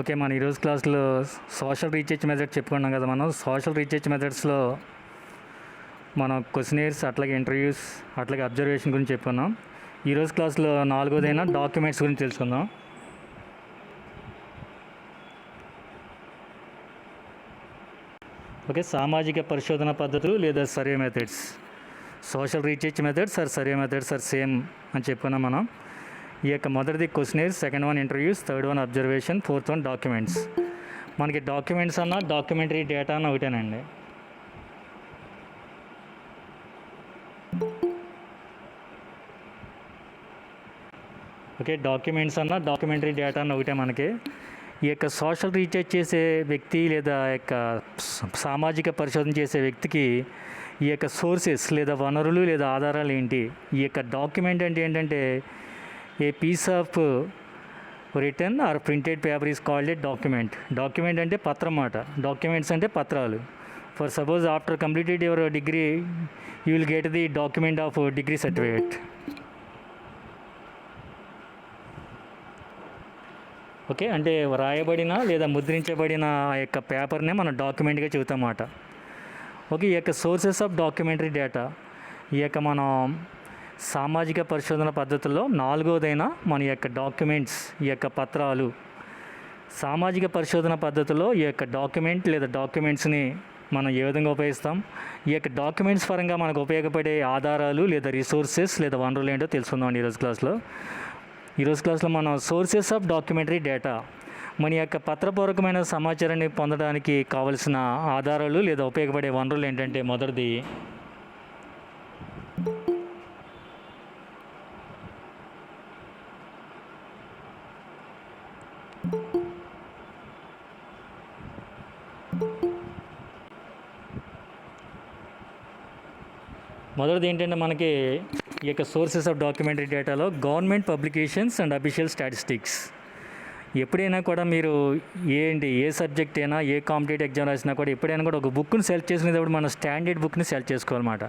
Okay, మన ఈరోజు క్లాస్లో సోషల్ రీసెర్చ్ మెథడ్ చెప్పుకున్నాం కదా. మనం సోషల్ రీసెర్చ్ మెథడ్స్లో మనం క్వశ్చనర్స్, అట్లాగే ఇంటర్వ్యూస్, అట్లాగే అబ్జర్వేషన్ గురించి చెప్పుకున్నాం. ఈరోజు క్లాస్లో నాలుగోదైన డాక్యుమెంట్స్ గురించి తెలుసుకుందాం. ఓకే, సామాజిక పరిశోధన పద్ధతులు లేదా survey methods. Social research methods or survey methods are same అని చెప్పుకున్నాం మనం. ఈ యొక్క మొదటిది questionnaires, second one interviews, third one observation, fourth one documents. మనకి డాక్యుమెంట్స్ అన్న డాక్యుమెంటరీ డేటా అన్న ఒకటేనండి. ఓకే, డాక్యుమెంట్స్ అన్న డాక్యుమెంటరీ డేటా అన్న ఒకటే మనకి. ఈ యొక్క సోషల్ రీసెర్చ్ చేసే వ్యక్తి లేదా యొక్క సామాజిక పరిశోధన చేసే వ్యక్తికి ఈ యొక్క సోర్సెస్ లేదా వనరులు లేదా ఆధారాలు ఏంటి? ఈ యొక్క డాక్యుమెంట్ అంటే ఏంటంటే a piece of written or printed paper is called a document. Document అంటే పత్రం మాట. డాక్యుమెంట్స్ అంటే పత్రాలు. For suppose after completed your degree you will get the document of degree certificate. Okay, అంటే వ్రాయబడిన లేదా ముద్రించబడిన ఆ యొక్క పేపర్నే మనం డాక్యుమెంట్గా చెబుతామన్నమాట. ఓకే, ఈ యొక్క సోర్సెస్ ఆఫ్ డాక్యుమెంటరీ డేటా, ఈ యొక్క మనం సామాజిక పరిశోధన పద్ధతుల్లో నాలుగోదైన మన యొక్క డాక్యుమెంట్స్, ఈ యొక్క పత్రాలు. సామాజిక పరిశోధన పద్ధతిలో ఈ యొక్క డాక్యుమెంట్ లేదా డాక్యుమెంట్స్ని మనం ఏ విధంగా ఉపయోగిస్తాం, ఈ యొక్క డాక్యుమెంట్స్ పరంగా మనకు ఉపయోగపడే ఆధారాలు లేదా రిసోర్సెస్ లేదా వనరులు ఏంటో తెలుసుకుందాం ఈరోజు క్లాస్లో. ఈరోజు క్లాస్లో మనం సోర్సెస్ ఆఫ్ డాక్యుమెంటరీ డేటా, మన యొక్క పత్రపూర్వకమైన సమాచారాన్ని పొందడానికి కావలసిన ఆధారాలు లేదా ఉపయోగపడే వనరులు ఏంటంటే మొదటిది ఏంటంటే మనకి ఈ యొక్క సోర్సెస్ ఆఫ్ డాక్యుమెంటరీ డేటాలో government publications and official statistics. ఎప్పుడైనా కూడా మీరు ఏ సబ్జెక్ట్ అయినా, ఏ కాంపిటేటివ్ ఎగ్జామ్ రాసినా కూడా ఎప్పుడైనా కూడా ఒక బుక్ని సెలెక్ట్ చేసుకునేటప్పుడు మనం స్టాండర్డ్ బుక్ని సెలెక్ట్ చేసుకోవాలన్నమాట.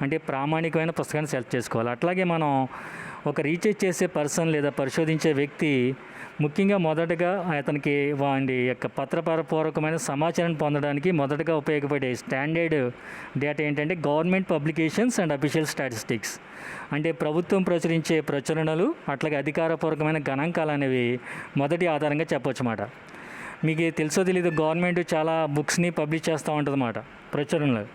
అంటే ప్రామాణికమైన పుస్తకాన్ని సెలెక్ట్ చేసుకోవాలి. అట్లాగే మనం ఒక రీసెర్చ్ చేసే పర్సన్ లేదా పరిశోధించే వ్యక్తి ముఖ్యంగా మొదటగా అతనికి వాడి యొక్క పత్రపూర్వకమైన సమాచారాన్ని పొందడానికి మొదటగా ఉపయోగపడే స్టాండర్డ్ డేటా ఏంటంటే government publications and official statistics. అంటే ప్రభుత్వం ప్రచురించే ప్రచురణలు, అట్లాగే అధికారపూర్వకమైన గణాంకాలు అనేవి మొదటి ఆధారంగా చెప్పవచ్చు అన్నమాట. మీకు తెలుసో తెలీదు, గవర్నమెంట్ చాలా బుక్స్ని పబ్లిష్ చేస్తూ ఉంటుంది అన్నమాట, ప్రచురణలు.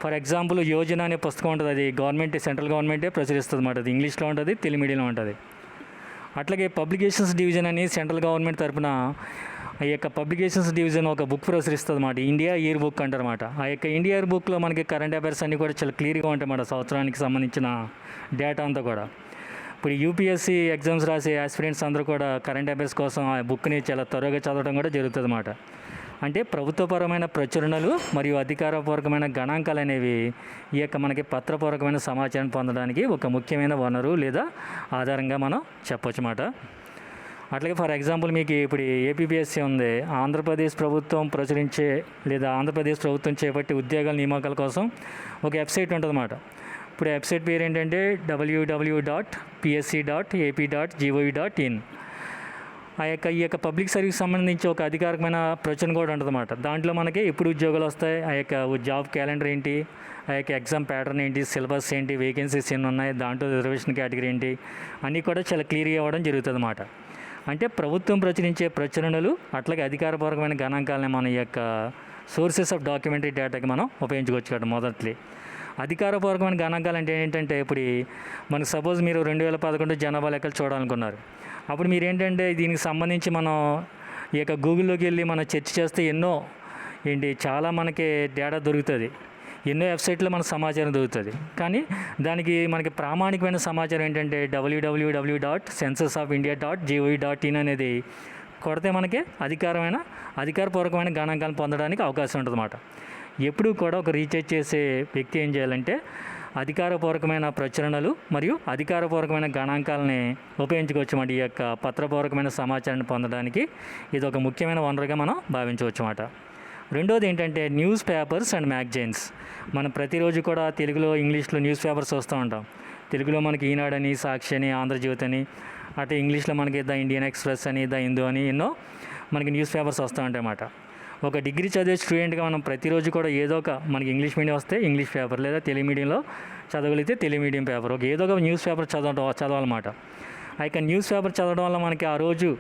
ఫర్ ఎగ్జాంపుల్ యోజన అనే పుస్తకం ఉంటుంది, అది గవర్నమెంట్, సెంట్రల్ గవర్నమెంటే ప్రచురిస్తుంది అన్నమాట. అది ఇంగ్లీష్లో ఉంటుంది, తెలుగు మీడియంలో ఉంటుంది. అట్లాగే పబ్లికేషన్స్ డివిజన్ అని సెంట్రల్ గవర్నమెంట్ తరఫున ఆ యొక్క పబ్లికేషన్స్ డివిజన్ ఒక బుక్ ప్రచురిస్తుంది అన్నమాట, ఇండియా ఇయర్ బుక్ అంటారన్నమాట. ఆ యొక్క ఇండియా ఇయర్ బుక్లో మనకి కరెంట్ అఫైర్స్ అన్నీ కూడా చాలా క్లియర్గా ఉంటాయి అన్నమాట, సంవత్సరానికి సంబంధించిన డేటా అంతా కూడా. ఇప్పుడు యూపీఎస్సీ ఎగ్జామ్స్ రాసే ఆస్పిరెంట్స్ అందరూ కూడా కరెంట్ అఫైర్స్ కోసం ఆ బుక్ని చాలా త్వరగా చదవడం కూడా జరుగుతుంది అన్నమాట. అంటే ప్రభుత్వపరమైన ప్రచురణలు మరియు అధికారపూర్వకమైన గణాంకాలు అనేవి ఈ యొక్క మనకి పత్రపూర్వకమైన సమాచారం పొందడానికి ఒక ముఖ్యమైన వనరు లేదా ఆధారంగా మనం చెప్పవచ్చు అన్నమాట. అట్లాగే ఫర్ ఎగ్జాంపుల్ మీకు ఇప్పుడు ఏపీపీఎస్సీ ఉంది, ఆంధ్రప్రదేశ్ ప్రభుత్వం ప్రచురించే లేదా ఆంధ్రప్రదేశ్ ప్రభుత్వం చేపట్టే ఉద్యోగాల నియామకాల కోసం ఒక వెబ్సైట్ ఉంటుంది అన్నమాట. ఇప్పుడు వెబ్సైట్ పేరు ఏంటంటే www.psc.ap.gov.in. ఈ యొక్క పబ్లిక్ సర్వీస్ సంబంధించి ఒక అధికారికమైన ప్రచురణ కూడా ఉంటుంది అన్నమాట. దాంట్లో మనకి ఎప్పుడు ఉద్యోగాలు వస్తాయి, ఆ యొక్క జాబ్ క్యాలెండర్ ఏంటి, ఆ యొక్క ఎగ్జామ్ ప్యాటర్న్ ఏంటి, సిలబస్ ఏంటి, వేకెన్సీస్ ఎన్ని ఉన్నాయి, దాంట్లో రిజర్వేషన్ కేటగిరీ ఏంటి, అన్నీ కూడా చాలా క్లియర్గా ఇవ్వడం జరుగుతుంది అన్నమాట. అంటే ప్రభుత్వం ప్రచురించే ప్రచురణలు, అట్లాగే అధికారపూర్వకమైన గణాంకాలని మన యొక్క సోర్సెస్ ఆఫ్ డాక్యుమెంటరీ డేటాకి మనం ఉపయోగించుకోవచ్చు కదా. మొదటి అధికారపూర్వకమైన గణాంకాలు అంటే ఏంటంటే, ఇప్పుడు మనకు సపోజ్ మీరు 2011 జనాభా లెక్కలు చూడాలనుకున్నారు. అప్పుడు మీరు ఏంటంటే దీనికి సంబంధించి మనం ఈ యొక్క గూగుల్లోకి వెళ్ళి మనం సెర్చ్ చేస్తే చాలా మనకి డేటా దొరుకుతుంది, ఎన్నో వెబ్సైట్లో మన సమాచారం దొరుకుతుంది. కానీ దానికి మనకి ప్రామాణికమైన సమాచారం ఏంటంటే www.censusofindia.gov.in అనేది కొడితే మనకి అధికారపూర్వకమైన గణాంకాలను పొందడానికి అవకాశం ఉంటుంది అన్నమాట. ఎప్పుడూ కూడా ఒక రీసెర్చ్ చేసే వ్యక్తి ఏం చేయాలంటే అధికారపూర్వకమైన ప్రచురణలు మరియు అధికారపూర్వకమైన గణాంకాలని ఉపయోగించుకోవచ్చు అన్నమాట. ఈ యొక్క పత్రపూర్వకమైన సమాచారాన్ని పొందడానికి ఇది ఒక ముఖ్యమైన వనరుగా మనం భావించవచ్చు అన్నమాట. రెండోది ఏంటంటే న్యూస్ పేపర్స్ అండ్ మ్యాగజైన్స్. మనం ప్రతిరోజు కూడా తెలుగులో, ఇంగ్లీష్లో న్యూస్ పేపర్స్ వస్తూ ఉంటాం. తెలుగులో మనకి ఈనాడని, సాక్షి అని, ఆంధ్రజ్యోతి అని, అటు ఇంగ్లీష్లో మనకి ద ఇండియన్ ఎక్స్ప్రెస్ అని, ద హిందూ అని ఎన్నో మనకి న్యూస్ పేపర్స్ వస్తూ ఉంటాయి అన్నమాట. ఒక డిగ్రీ చదివే స్టూడెంట్గా మనం ప్రతిరోజు కూడా ఏదో ఒక మనకి ఇంగ్లీష్ మీడియం వస్తే ఇంగ్లీష్ పేపర్, లేదా తెలుగు మీడియంలో చదవగలిగితే తెలుగు మీడియం పేపర్, ఏదో ఒక న్యూస్ పేపర్ చదవాలన్నమాట. ఆ యొక్క న్యూస్ పేపర్ చదవడం వల్ల మనకి ఆ రోజు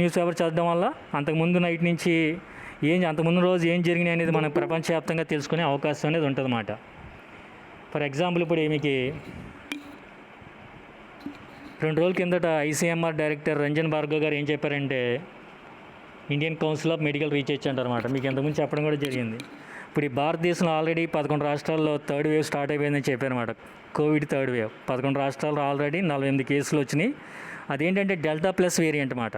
న్యూస్ పేపర్ చదవడం వల్ల అంతకుముందు నైట్ నుంచి అంతకుముందు రోజు ఏం జరిగినాయి అనేది మనకు ప్రపంచవ్యాప్తంగా తెలుసుకునే అవకాశం అనేది ఉంటుందన్నమాట. ఫర్ ఎగ్జాంపుల్ ఇప్పుడు మీకు 2 రోజుల కిందట ఐసీఎంఆర్ డైరెక్టర్ రంజన్ భార్గవ్ గారు ఏం చెప్పారంటే, Indian council of medical research అంటారన్నమాట. మీకు ఇంతకుముందు చెప్పడం కూడా జరిగింది. ఇప్పుడు ఈ భారతదేశంలో ఆల్రెడీ 11 రాష్ట్రాల్లో థర్డ్ వేవ్ స్టార్ట్ అయిపోయిందని చెప్పారన్నమాట. కోవిడ్ థర్డ్ వేవ్ 11 రాష్ట్రాల్లో ఆల్రెడీ 48 కేసులు వచ్చినాయి. అదేంటంటే డెల్టా ప్లస్ వేరియంట్ అన్నమాట.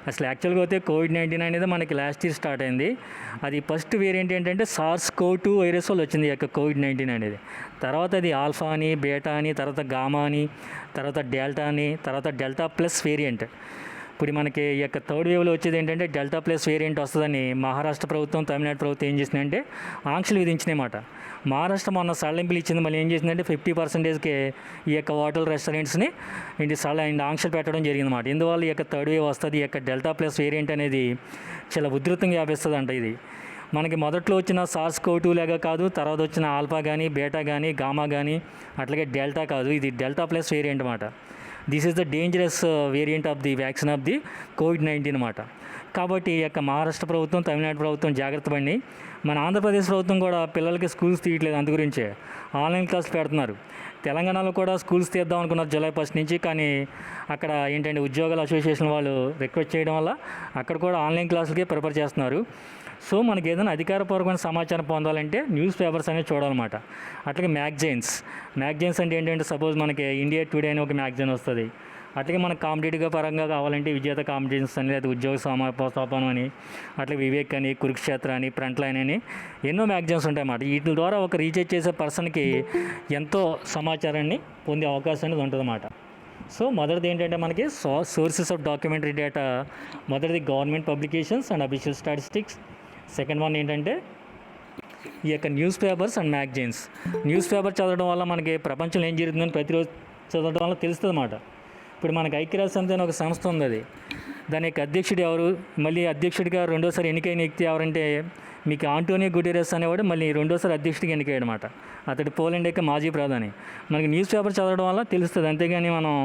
అసలు యాక్చువల్గా అయితే కోవిడ్-19 అనేది మనకి లాస్ట్ ఇయర్ స్టార్ట్ అయింది. అది ఫస్ట్ వేరియంట్ ఏంటంటే SARS-CoV-2 వైరస్ వల్ల వచ్చింది ఈ యొక్క కోవిడ్-19 అనేది. తర్వాత అది ఆల్ఫా అని, బీటా అని, తర్వాత గామా అని, తర్వాత డెల్టా అని, తర్వాత డెల్టా ప్లస్ వేరియంట్. ఇప్పుడు మనకి ఈ యొక్క థర్డ్ వేవ్లో వచ్చేది ఏంటంటే డెల్టా ప్లస్ వేరియంట్ వస్తుందని మహారాష్ట్ర ప్రభుత్వం, తమిళనాడు ప్రభుత్వం ఏం చేసిందంటే ఆంక్షలు విధించినాయన్నమాట. మహారాష్ట్ర మొన్న సడలింపులు ఇచ్చింది. మళ్ళీ ఏం చేసిందంటే 50%కి ఈ యొక్క హోటల్ రెస్టారెంట్స్ని ఆంక్షలు పెట్టడం జరిగిందన్నమాట. ఇందువల్ల ఈ యొక్క థర్డ్ వేవ్ వస్తుంది. ఈ యొక్క డెల్టా ప్లస్ వేరియంట్ అనేది చాలా ఉధృతంగా వ్యాపిస్తుంది అంట. ఇది మనకి మొదట్లో వచ్చిన SARS-CoV-2 లాగా కాదు, తర్వాత వచ్చిన ఆల్ఫా కానీ, బీటా కానీ, గామా కానీ, అట్లాగే డెల్టా కాదు. ఇది డెల్టా ప్లస్ వేరియంట్ అన్నమాట. This is the dangerous variant of the vaccine of the COVID-19 అన్నమాట. కాబట్టి ఈ యొక్క మహారాష్ట్ర ప్రభుత్వం, తమిళనాడు ప్రభుత్వం జాగ్రత్త పడి, మన ఆంధ్రప్రదేశ్ ప్రభుత్వం కూడా పిల్లలకి స్కూల్స్ తీయట్లేదు. అందు గురించే ఆన్లైన్ క్లాసులు పెడుతున్నారు. తెలంగాణలో కూడా స్కూల్స్ తీద్దాం అనుకున్నారు జూలై 1 నుంచి. కానీ అక్కడ ఏంటంటే ఉద్యోగాల అసోసియేషన్ వాళ్ళు రిక్వెస్ట్ చేయడం వల్ల అక్కడ కూడా ఆన్లైన్ క్లాసులకే ప్రిపేర్ చేస్తున్నారు. సో మనకి ఏదైనా అధికారపూర్వకమైన సమాచారం పొందాలంటే న్యూస్ పేపర్స్ అనేవి చూడాలన్నమాట. అట్లాగే మ్యాగజైన్స్ అంటే ఏంటంటే సపోజ్ మనకి ఇండియా టుడే అని ఒక మ్యాగజైన్ వస్తుంది. అట్లాగే మనకు కాంపిటేటివ్గా పరంగా కావాలంటే విజేత కాంపిటీషన్స్ అని, లేదా ఉద్యోగ సోపానం అని, అట్లా వివేక్ అని, కురుక్షేత్ర అని, ఫ్రంట్ లైన్ అని ఎన్నో మ్యాగజైన్స్ ఉంటాయన్నమాట. వీటి ద్వారా ఒక రీసెర్చ్ చేసే పర్సన్కి ఎంతో సమాచారాన్ని పొందే అవకాశం అనేది ఉంటుందన్నమాట. సో మొదటిది ఏంటంటే మనకి సోర్సెస్ ఆఫ్ డాక్యుమెంటరీ డేటా. మొదటిది government publications and official statistics. Second one ఏంటంటే ఈ యొక్క news papers and magazines. News paper చదవడం వల్ల మనకి ప్రపంచంలో ఏం జరుగుతుందని ప్రతిరోజు చదవడం వల్ల తెలుస్తుంది అన్నమాట. ఇప్పుడు మనకి ఐక్యరాజ్య సమితి అని ఒక సంస్థ ఉంది. అది దాని యొక్క అధ్యక్షుడు ఎవరు, మళ్ళీ అధ్యక్షుడిగా రెండోసారి ఎన్నికైన వ్యక్తి ఎవరంటే మీకు ఆంటోనియో గుటెరస్ అనేవాడు మళ్ళీ రెండోసారి అధ్యక్షుడిగా ఎన్నికయ్యాడు అనమాట. అతడు పోలాండ్ యొక్క మాజీ ప్రధాని. మనకి న్యూస్ పేపర్ చదవడం వల్ల తెలుస్తుంది. అంతేగాని మనం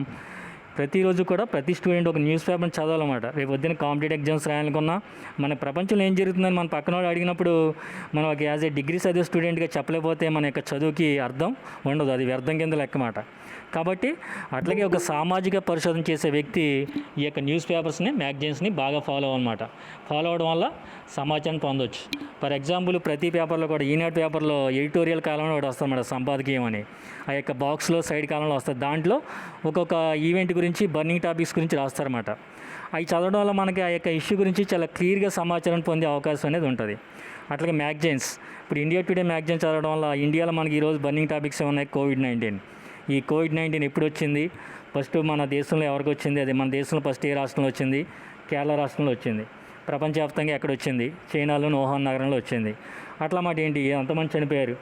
ప్రతిరోజు కూడా ప్రతి స్టూడెంట్ ఒక న్యూస్ పేపర్ని చదవాలన్నమాట. రేపు పొద్దున్న కాంపిటేటివ్ ఎగ్జామ్స్ రాయాలనుకున్నా మన ప్రపంచంలో ఏం జరుగుతుందని మన పక్కన వాడు అడిగినప్పుడు మనం ఒక యాజ్ ఏ డిగ్రీ చదివే స్టూడెంట్గా చెప్పలేకపోతే మన యొక్క చదువుకి అర్థం ఉండదు. అది వ్యర్థం కింద లెక్కమాట. కాబట్టి అట్లాగే ఒక సామాజిక పరిశోధన చేసే వ్యక్తి ఈ యొక్క న్యూస్ పేపర్స్ని, మ్యాగజైన్స్ని బాగా ఫాలో అవ్వాలన్నమాట. ఫాలో అవడం వల్ల సమాచారం పొందవచ్చు. ఫర్ ఎగ్జాంపుల్ ప్రతి పేపర్లో కూడా ఈనాడు పేపర్లో ఎడిటోరియల్ కాలంలో ఒకటి వస్తుంది అన్నమాట, సంపాదకీయం అని. ఆ యొక్క బాక్స్లో సైడ్ కాలంలో వస్తుంది. దాంట్లో ఒక్కొక్క ఈవెంట్ గురించి, బర్నింగ్ టాపిక్స్ గురించి రాస్తారన్నమాట. అవి చదవడం వల్ల మనకి ఆ యొక్క ఇష్యూ గురించి చాలా క్లియర్గా సమాచారం పొందే అవకాశం అనేది ఉంటుంది. అట్లాగే మ్యాగజైన్స్. ఇప్పుడు ఇండియా టుడే మ్యాగజైన్ చదవడం వల్ల ఇండియాలో మనకి ఈరోజు బర్నింగ్ టాపిక్స్ ఉన్నాయి. కోవిడ్-19. ఈ కోవిడ్-19 ఎప్పుడు వచ్చింది, ఫస్ట్ మన దేశంలో ఎవరికి వచ్చింది, అది మన దేశంలో ఫస్ట్ ఏ రాష్ట్రంలో వచ్చింది, కేరళ రాష్ట్రంలో వచ్చింది. ప్రపంచవ్యాప్తంగా ఎక్కడ వచ్చింది, చైనాలోని వుహాన్ నగరంలో వచ్చింది. అట్లా మాట ఏంటి, అంతమంది చనిపోయారు.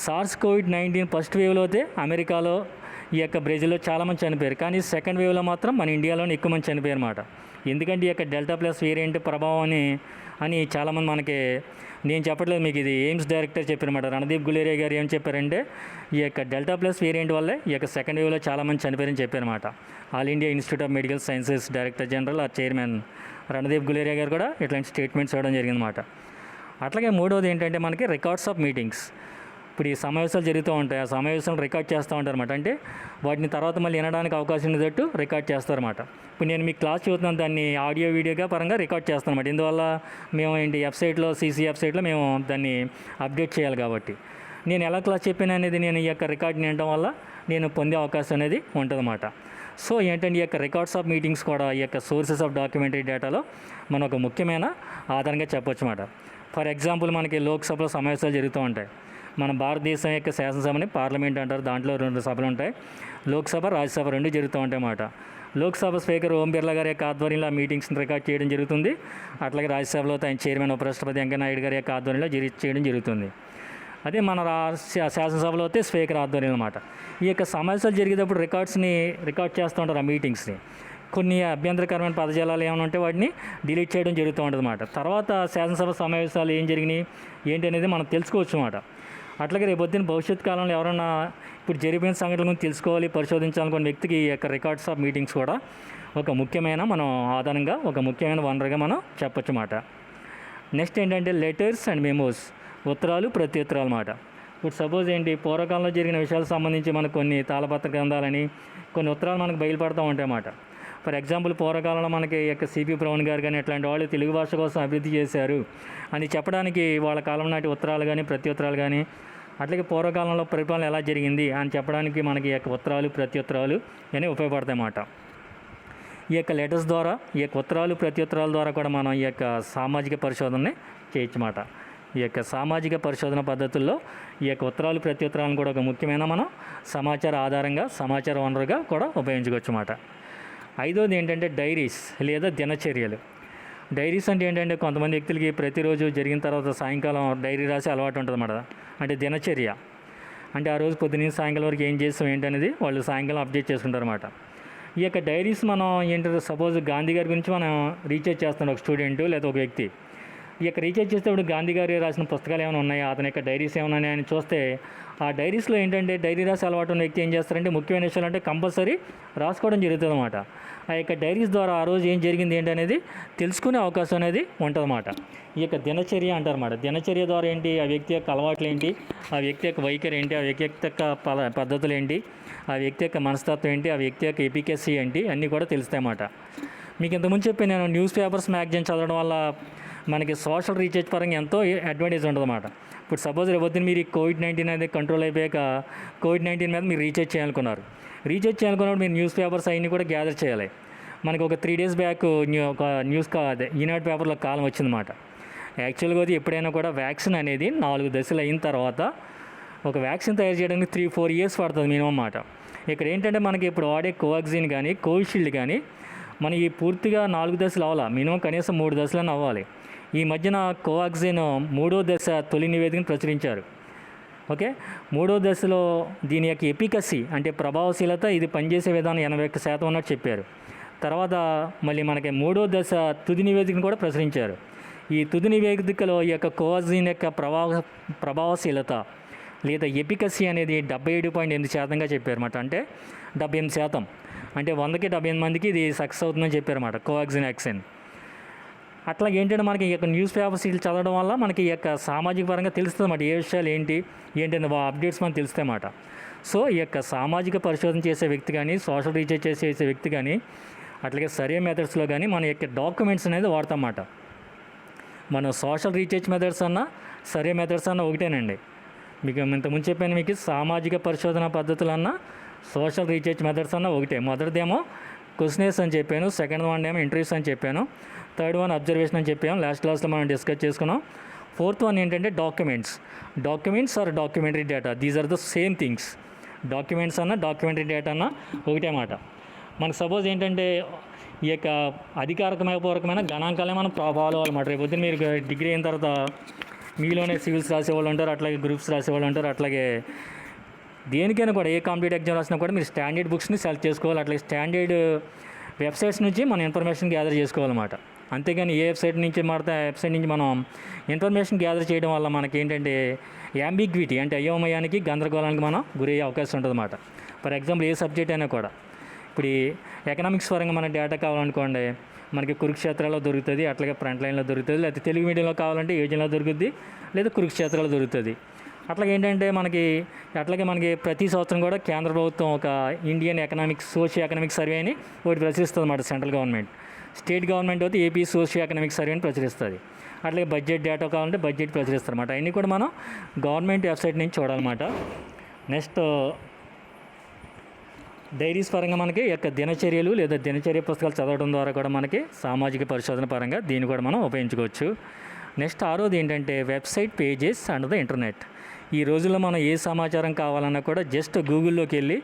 SARS-CoV-19 ఫస్ట్ వేవ్లో అయితే అమెరికాలో, ఈ యొక్క బ్రెజిల్లో చాలామంది చనిపోయారు. కానీ సెకండ్ వేవ్లో మాత్రం మన ఇండియాలోనే ఎక్కువ మంది చనిపోయారు అన్నమాట. ఎందుకంటే ఈ యొక్క డెల్టా ప్లస్ వేరియంట్ ప్రభావం అని చాలామంది మనకి, నేను చెప్పట్లేదు మీకు, ఇది ఎయిమ్స్ డైరెక్టర్ చెప్పారన్నమాట. రణదీప్ గులేరియా గారు ఏం చెప్పారంటే ఈ యొక్క డెల్టా ప్లస్ వేరియంట్ వల్లే ఈ యొక్క సెకండ్ వేవ్లో చాలామంది చనిపోయారని చెప్పారన్నమాట. All India institute of medical sciences director general ఆ చైర్మన్ రణదీప్ గులేరియా గారు కూడా ఇట్లాంటి స్టేట్మెంట్స్ ఇవ్వడం జరిగిందన్నమాట. అట్లాగే మూడవది ఏంటంటే మనకి రికార్డ్స్ ఆఫ్ మీటింగ్స్. ఇప్పుడు ఈ సమావేశాలు జరుగుతూ ఉంటాయి. ఆ సమావేశాలను రికార్డ్ చేస్తూ ఉంటారన్నమాట. అంటే వాటిని తర్వాత మళ్ళీ వినడానికి అవకాశం ఉండేటట్టు రికార్డ్ చేస్తారన్నమాట. ఇప్పుడు నేను మీకు క్లాస్ చూస్తున్నాను, దాన్ని ఆడియో వీడియోగా పరంగా రికార్డ్ చేస్తాను అన్నమాట. ఇందువల్ల మేము వెబ్సైట్లో, CC వెబ్సైట్లో మేము దాన్ని అప్డేట్ చేయాలి. కాబట్టి నేను ఎలా క్లాస్ చెప్పాను అనేది నేను ఈ యొక్క రికార్డ్ని వినడం వల్ల నేను పొందే అవకాశం అనేది ఉంటుందన్నమాట. సో ఏంటంటే ఈ యొక్క రికార్డ్స్ ఆఫ్ మీటింగ్స్ కూడా ఈ యొక్క సోర్సెస్ ఆఫ్ డాక్యుమెంటరీ డేటాలో మనం ఒక ముఖ్యమైన ఆధారంగా చెప్పొచ్చు అన్నమాట. ఫర్ ఎగ్జాంపుల్ మనకి లోక్సభలో సమావేశాలు జరుగుతూ ఉంటాయి. మన భారతదేశం యొక్క శాసనసభని పార్లమెంట్ అంటారు. దాంట్లో 2 సభలు ఉంటాయి. లోక్సభ, రాజ్యసభ 2 జరుగుతూ ఉంటాయి అన్నమాట. లోక్సభ స్పీకర్ ఓం బిర్లా గారి యొక్క ఆధ్వర్యంలో ఆ మీటింగ్స్ని రికార్డ్ చేయడం జరుగుతుంది. అట్లాగే రాజ్యసభలో ఆయన చైర్మన్ ఉపరాష్ట్రపతి వెంకయ్యనాయుడు గారి యొక్క ఆధ్వర్యంలో చేయడం జరుగుతుంది. అదే మన శాసనసభలో అయితే స్పీకర్ ఆధ్వర్యం అన్నమాట. ఈ యొక్క సమావేశాలు జరిగేటప్పుడు రికార్డ్ చేస్తూ ఉంటారు ఆ మీటింగ్స్ని. కొన్ని అభ్యంతరకరమైన పదజాలాలు ఏమైనా ఉంటే వాటిని డిలీట్ చేయడం జరుగుతూ ఉంటుంది అన్నమాట. తర్వాత శాసనసభ సమావేశాలు ఏం జరిగినాయి ఏంటి అనేది మనం తెలుసుకోవచ్చు అన్నమాట. అట్లాగే రేపొద్దున భవిష్యత్ కాలంలో ఎవరైనా ఇప్పుడు జరిగిన సంఘటనల గురించి తెలుసుకోవాలి, పరిశోధించాలనుకున్న వ్యక్తికి ఈ యొక్క రికార్డ్స్ ఆఫ్ మీటింగ్స్ కూడా ఒక ముఖ్యమైన మనం ఆధారంగా ఒక ముఖ్యమైన వనరుగా మనం చెప్పొచ్చు అన్నమాట. నెక్స్ట్ ఏంటంటే లెటర్స్ అండ్ మెమోస్, ఉత్తరాలు ప్రత్యుత్తరాలు అన్నమాట. ఇప్పుడు సపోజ్ ఏంటి, పూర్వకాలంలో జరిగిన విషయాలకు సంబంధించి మనకు కొన్ని తాళపత్ర గ్రంథాలని కొన్ని ఉత్తరాలు మనకు బయలుపడుతూ ఉంటాయి అన్నమాట. ఫర్ ఎగ్జాంపుల్ పూర్వకాలంలో మనకి యొక్క సిపి బ్రౌన్ గారు కానీ అట్లాంటి వాళ్ళు తెలుగు భాష కోసం అభివృద్ధి చేశారు అని చెప్పడానికి వాళ్ళ కాలం నాటి ఉత్తరాలు కానీ ప్రత్యుత్తరాలు కానీ, అట్లాగే పూర్వకాలంలో పరిపాలన ఎలా జరిగింది అని చెప్పడానికి మనకి ఈ యొక్క ఉత్తరాలు ప్రత్యుత్తరాలు అనేవి ఉపయోగపడతాయి అన్నమాట. ఈ యొక్క లెటర్స్ ద్వారా, ఈ యొక్క ఉత్తరాలు ప్రత్యుత్తరాల ద్వారా కూడా మనం ఈ యొక్క సామాజిక పరిశోధనని చేయొచ్చు అన్నమాట. ఈ యొక్క సామాజిక పరిశోధన పద్ధతుల్లో ఈ యొక్క ఉత్తరాలు ప్రత్యుత్తరాలను కూడా ఒక ముఖ్యమైన మనం సమాచార ఆధారంగా సమాచార వనరుగా కూడా ఉపయోగించుకోవచ్చు అన్నమాట. ఐదోది ఏంటంటే డైరీస్ లేదా దినచర్యలు. డైరీస్ అంటే ఏంటంటే కొంతమంది వ్యక్తులకి ప్రతిరోజు జరిగిన తర్వాత సాయంకాలం డైరీ రాసే అలవాటు ఉంటుంది అన్నమాట. అంటే దినచర్య అంటే ఆ రోజు పొద్దున్న సాయంకాలం వరకు ఏం చేస్తాం ఏంటనేది వాళ్ళు సాయంకాలం అప్డేట్ చేసుకుంటారు అన్నమాట. ఈ యొక్క డైరీస్ మనం ఏంటంటే సపోజ్ గాంధీ గారి గురించి మనం రీసెర్చ్ చేస్తున్నాం ఒక స్టూడెంట్ లేదా ఒక వ్యక్తి. ఈ యొక్క రీసెర్చ్ చేసేటప్పుడు గాంధీ గారు రాసిన పుస్తకాలు ఏమైనా ఉన్నాయా, అతని యొక్క డైరీస్ ఏమైనా ఉన్నాయని చూస్తే ఆ డైరీస్లో ఏంటంటే డైరీ రాసే అలవాటు ఉన్న వ్యక్తి ఏం చేస్తారంటే ముఖ్యమైన విషయాలు అంటే కంపల్సరీ రాసుకోవడం జరుగుతుంది అన్నమాట. ఆ యొక్క డైరీస్ ద్వారా ఆ రోజు ఏం జరిగింది ఏంటనేది తెలుసుకునే అవకాశం అనేది ఉంటుందన్నమాట. ఈ యొక్క దినచర్య అంటారన్నమాట. దినచర్య ద్వారా ఏంటి, ఆ వ్యక్తి యొక్క అలవాట్లు ఏంటి, ఆ వ్యక్తి యొక్క వైఖరి ఏంటి, ఆ వ్యక్తి యొక్క పద్ధతులు ఏంటి, ఆ వ్యక్తి యొక్క మనస్తత్వం ఏంటి, ఆ వ్యక్తి యొక్క ఎఫికసీ ఏంటి అన్నీ కూడా తెలుస్తాయన్నమాట. మీకు ఇంతకుముందు చెప్పి నేను న్యూస్ పేపర్స్ మ్యాగజైన్ చదవడం వల్ల మనకి సోషల్ రీసెర్చ్ పరంగా ఎంతో అడ్వాంటేజ్ ఉంటుందన్నమాట. ఇప్పుడు సపోజ్ రేపొద్దున మీరు ఈ కోవిడ్-19 అనేది కంట్రోల్ అయిపోయాక కోవిడ్-19 మీద మీరు రీసెర్చ్ చేయాలనుకున్నప్పుడు మీరు న్యూస్ పేపర్స్ అవన్నీ కూడా గ్యాదర్ చేయాలి. మనకి ఒక 3 days బ్యాక్ ఒక న్యూస్ అదే ఈనాడు పేపర్లో కాలం వచ్చిందన్నమాట. యాక్చువల్గా అది ఎప్పుడైనా కూడా వ్యాక్సిన్ అనేది 4 దశలు అయిన తర్వాత ఒక వ్యాక్సిన్ తయారు చేయడానికి 3-4 years పడుతుంది మినిమం అన్నమాట. ఇక్కడ ఏంటంటే మనకి ఇప్పుడు వాడే కోవాక్సిన్ కానీ కోవిషీల్డ్ కానీ మన ఈ పూర్తిగా 4 దశలు అవ్వాలి, మినిమం కనీసం 3 దశలను అవ్వాలి. ఈ మధ్యన కోవాక్సిన్ 3వ దశ తొలి నివేదికను ప్రచురించారు. ఓకే, 3వ దశలో దీని యొక్క ఎఫికసీ అంటే ప్రభావశీలత, ఇది పనిచేసే విధానం 81% ఉన్నట్టు చెప్పారు. తర్వాత మళ్ళీ మనకి 3వ దశ తుది నివేదికను కూడా ప్రచురించారు. ఈ తుది నివేదికలో ఈ యొక్క కోవాక్సిన్ యొక్క ప్రభావశీలత లేదా ఎఫికసీ అనేది 77.8%గా చెప్పారన్నమాట. అంటే 78%, అంటే 100కి 78 మందికి ఇది సక్సెస్ అవుతుందని చెప్పారన్నమాట కోవాక్సిన్ వ్యాక్సిన్. అట్లా ఏంటంటే మనకి ఈ యొక్క న్యూస్ పేపర్స్ ఇట్లా చదవడం వల్ల మనకి ఈ యొక్క సామాజిక పరంగా తెలుస్తుంది అన్నమాట. ఏ విషయాలు ఏంటి అప్డేట్స్ మనకు తెలుస్తాయి అన్నమాట. సో ఈ యొక్క సామాజిక పరిశోధన చేసే వ్యక్తి కానీ సోషల్ రీసెర్చ్ చేసే వ్యక్తి కానీ అట్లాగే సర్వే మెథడ్స్లో కానీ మన యొక్క డాక్యుమెంట్స్ అనేది వాడతాం అన్నమాట. మనం సోషల్ రీసెర్చ్ మెథడ్స్ అన్నా సర్వే మెథడ్స్ అన్నా ఒకటేనండి. మీకు ఇంతకుముందు చెప్పాను, మీకు సామాజిక పరిశోధన పద్ధతులన్నా సోషల్ రీసెర్చ్ మెథడ్స్ అన్నా ఒకటే. మొదటిదేమో క్వశ్చనర్స్ అని చెప్పాను, సెకండ్ వన్ ఏమో ఇంటర్వ్యూస్ అని చెప్పాను, థర్డ్ వన్ అబ్జర్వేషన్ అని చెప్పాము. లాస్ట్ క్లాస్లో మనం డిస్కస్ చేసుకున్నాం. ఫోర్త్ వన్ ఏంటంటే documents or documentary data, these are the same things. Documents అన్న డాక్యుమెంటరీ డేటా అన్న ఒకటే మాట. మనకు సపోజ్ ఏంటంటే ఈ యొక్క అధికారికమైన గణాంకాలే మనం ఫాలో అవ్వాలన్నమాట. రేపు పొద్దున్న మీరు డిగ్రీ అయిన తర్వాత మీలోనే సివిల్స్ రాసేవాళ్ళు ఉంటారు, అట్లాగే గ్రూప్స్ రాసేవాళ్ళు ఉంటారు, అట్లాగే దేనికైనా కూడా ఏ కాంపిటేటివ్ ఎగ్జామ్ రాసినా కూడా మీరు స్టాండర్డ్ బుక్స్ని సెలెక్ట్ చేసుకోవాలి. అట్లాగే స్టాండర్డ్ వెబ్సైట్స్ నుంచి మనం ఇన్ఫర్మేషన్ గ్యాదర్ చేసుకోవాలన్నమాట. అంతేగాని ఏ వెబ్సైట్ నుంచి మనం ఇన్ఫర్మేషన్ గ్యాదర్ చేయడం వల్ల మనకి ఏంటంటే యాంబిగ్విటీ అంటే అయోమయానికి గందరగోళానికి మనం గురయ్యే అవకాశం ఉంటుందన్నమాట. ఫర్ ఎగ్జాంపుల్ ఏ సబ్జెక్ట్ అయినా కూడా ఇప్పుడు ఎకనామిక్స్ పరంగా మన డేటా కావాలనుకోండి, మనకి కురుక్షేత్రాలో దొరుకుతుంది, అట్లాగే ఫ్రంట్ లైన్లో దొరుకుతుంది, లేదా తెలుగు మీడియంలో కావాలంటే యోజనలో దొరుకుతుంది, లేదా కురుక్షేత్రాలో దొరుకుతుంది. అట్లాగే ఏంటంటే మనకి ప్రతి సంవత్సరం కూడా కేంద్ర ప్రభుత్వం ఒక ఇండియన్ సోషియో ఎకనామిక్ సర్వే అని ఒకటి ప్రచురిస్తుంది అన్నమాట. సెంట్రల్ గవర్నమెంట్, స్టేట్ గవర్నమెంట్ అయితే ఏపీ సోషియో ఎకనామిక్ సర్వే అని ప్రచురిస్తుంది. అట్లాగే బడ్జెట్ డేటా కావాలంటే బడ్జెట్ ప్రచురిస్తారు అన్నమాట. అన్నీ కూడా మనం గవర్నమెంట్ వెబ్సైట్ నుంచి చూడాలన్నమాట. నెక్స్ట్ డైరీస్ పరంగా మనకి యొక్క దినచర్యలు లేదా దినచర్య పుస్తకాలు చదవడం ద్వారా కూడా మనకి సామాజిక పరిశోధన పరంగా దీన్ని కూడా మనం ఉపయోగించుకోవచ్చు. నెక్స్ట్ ఆరోది ఏంటంటే website pages and the internet. ఈ రోజుల్లో మనం ఏ సమాచారం కావాలన్నా కూడా జస్ట్ గూగుల్లోకి వెళ్ళి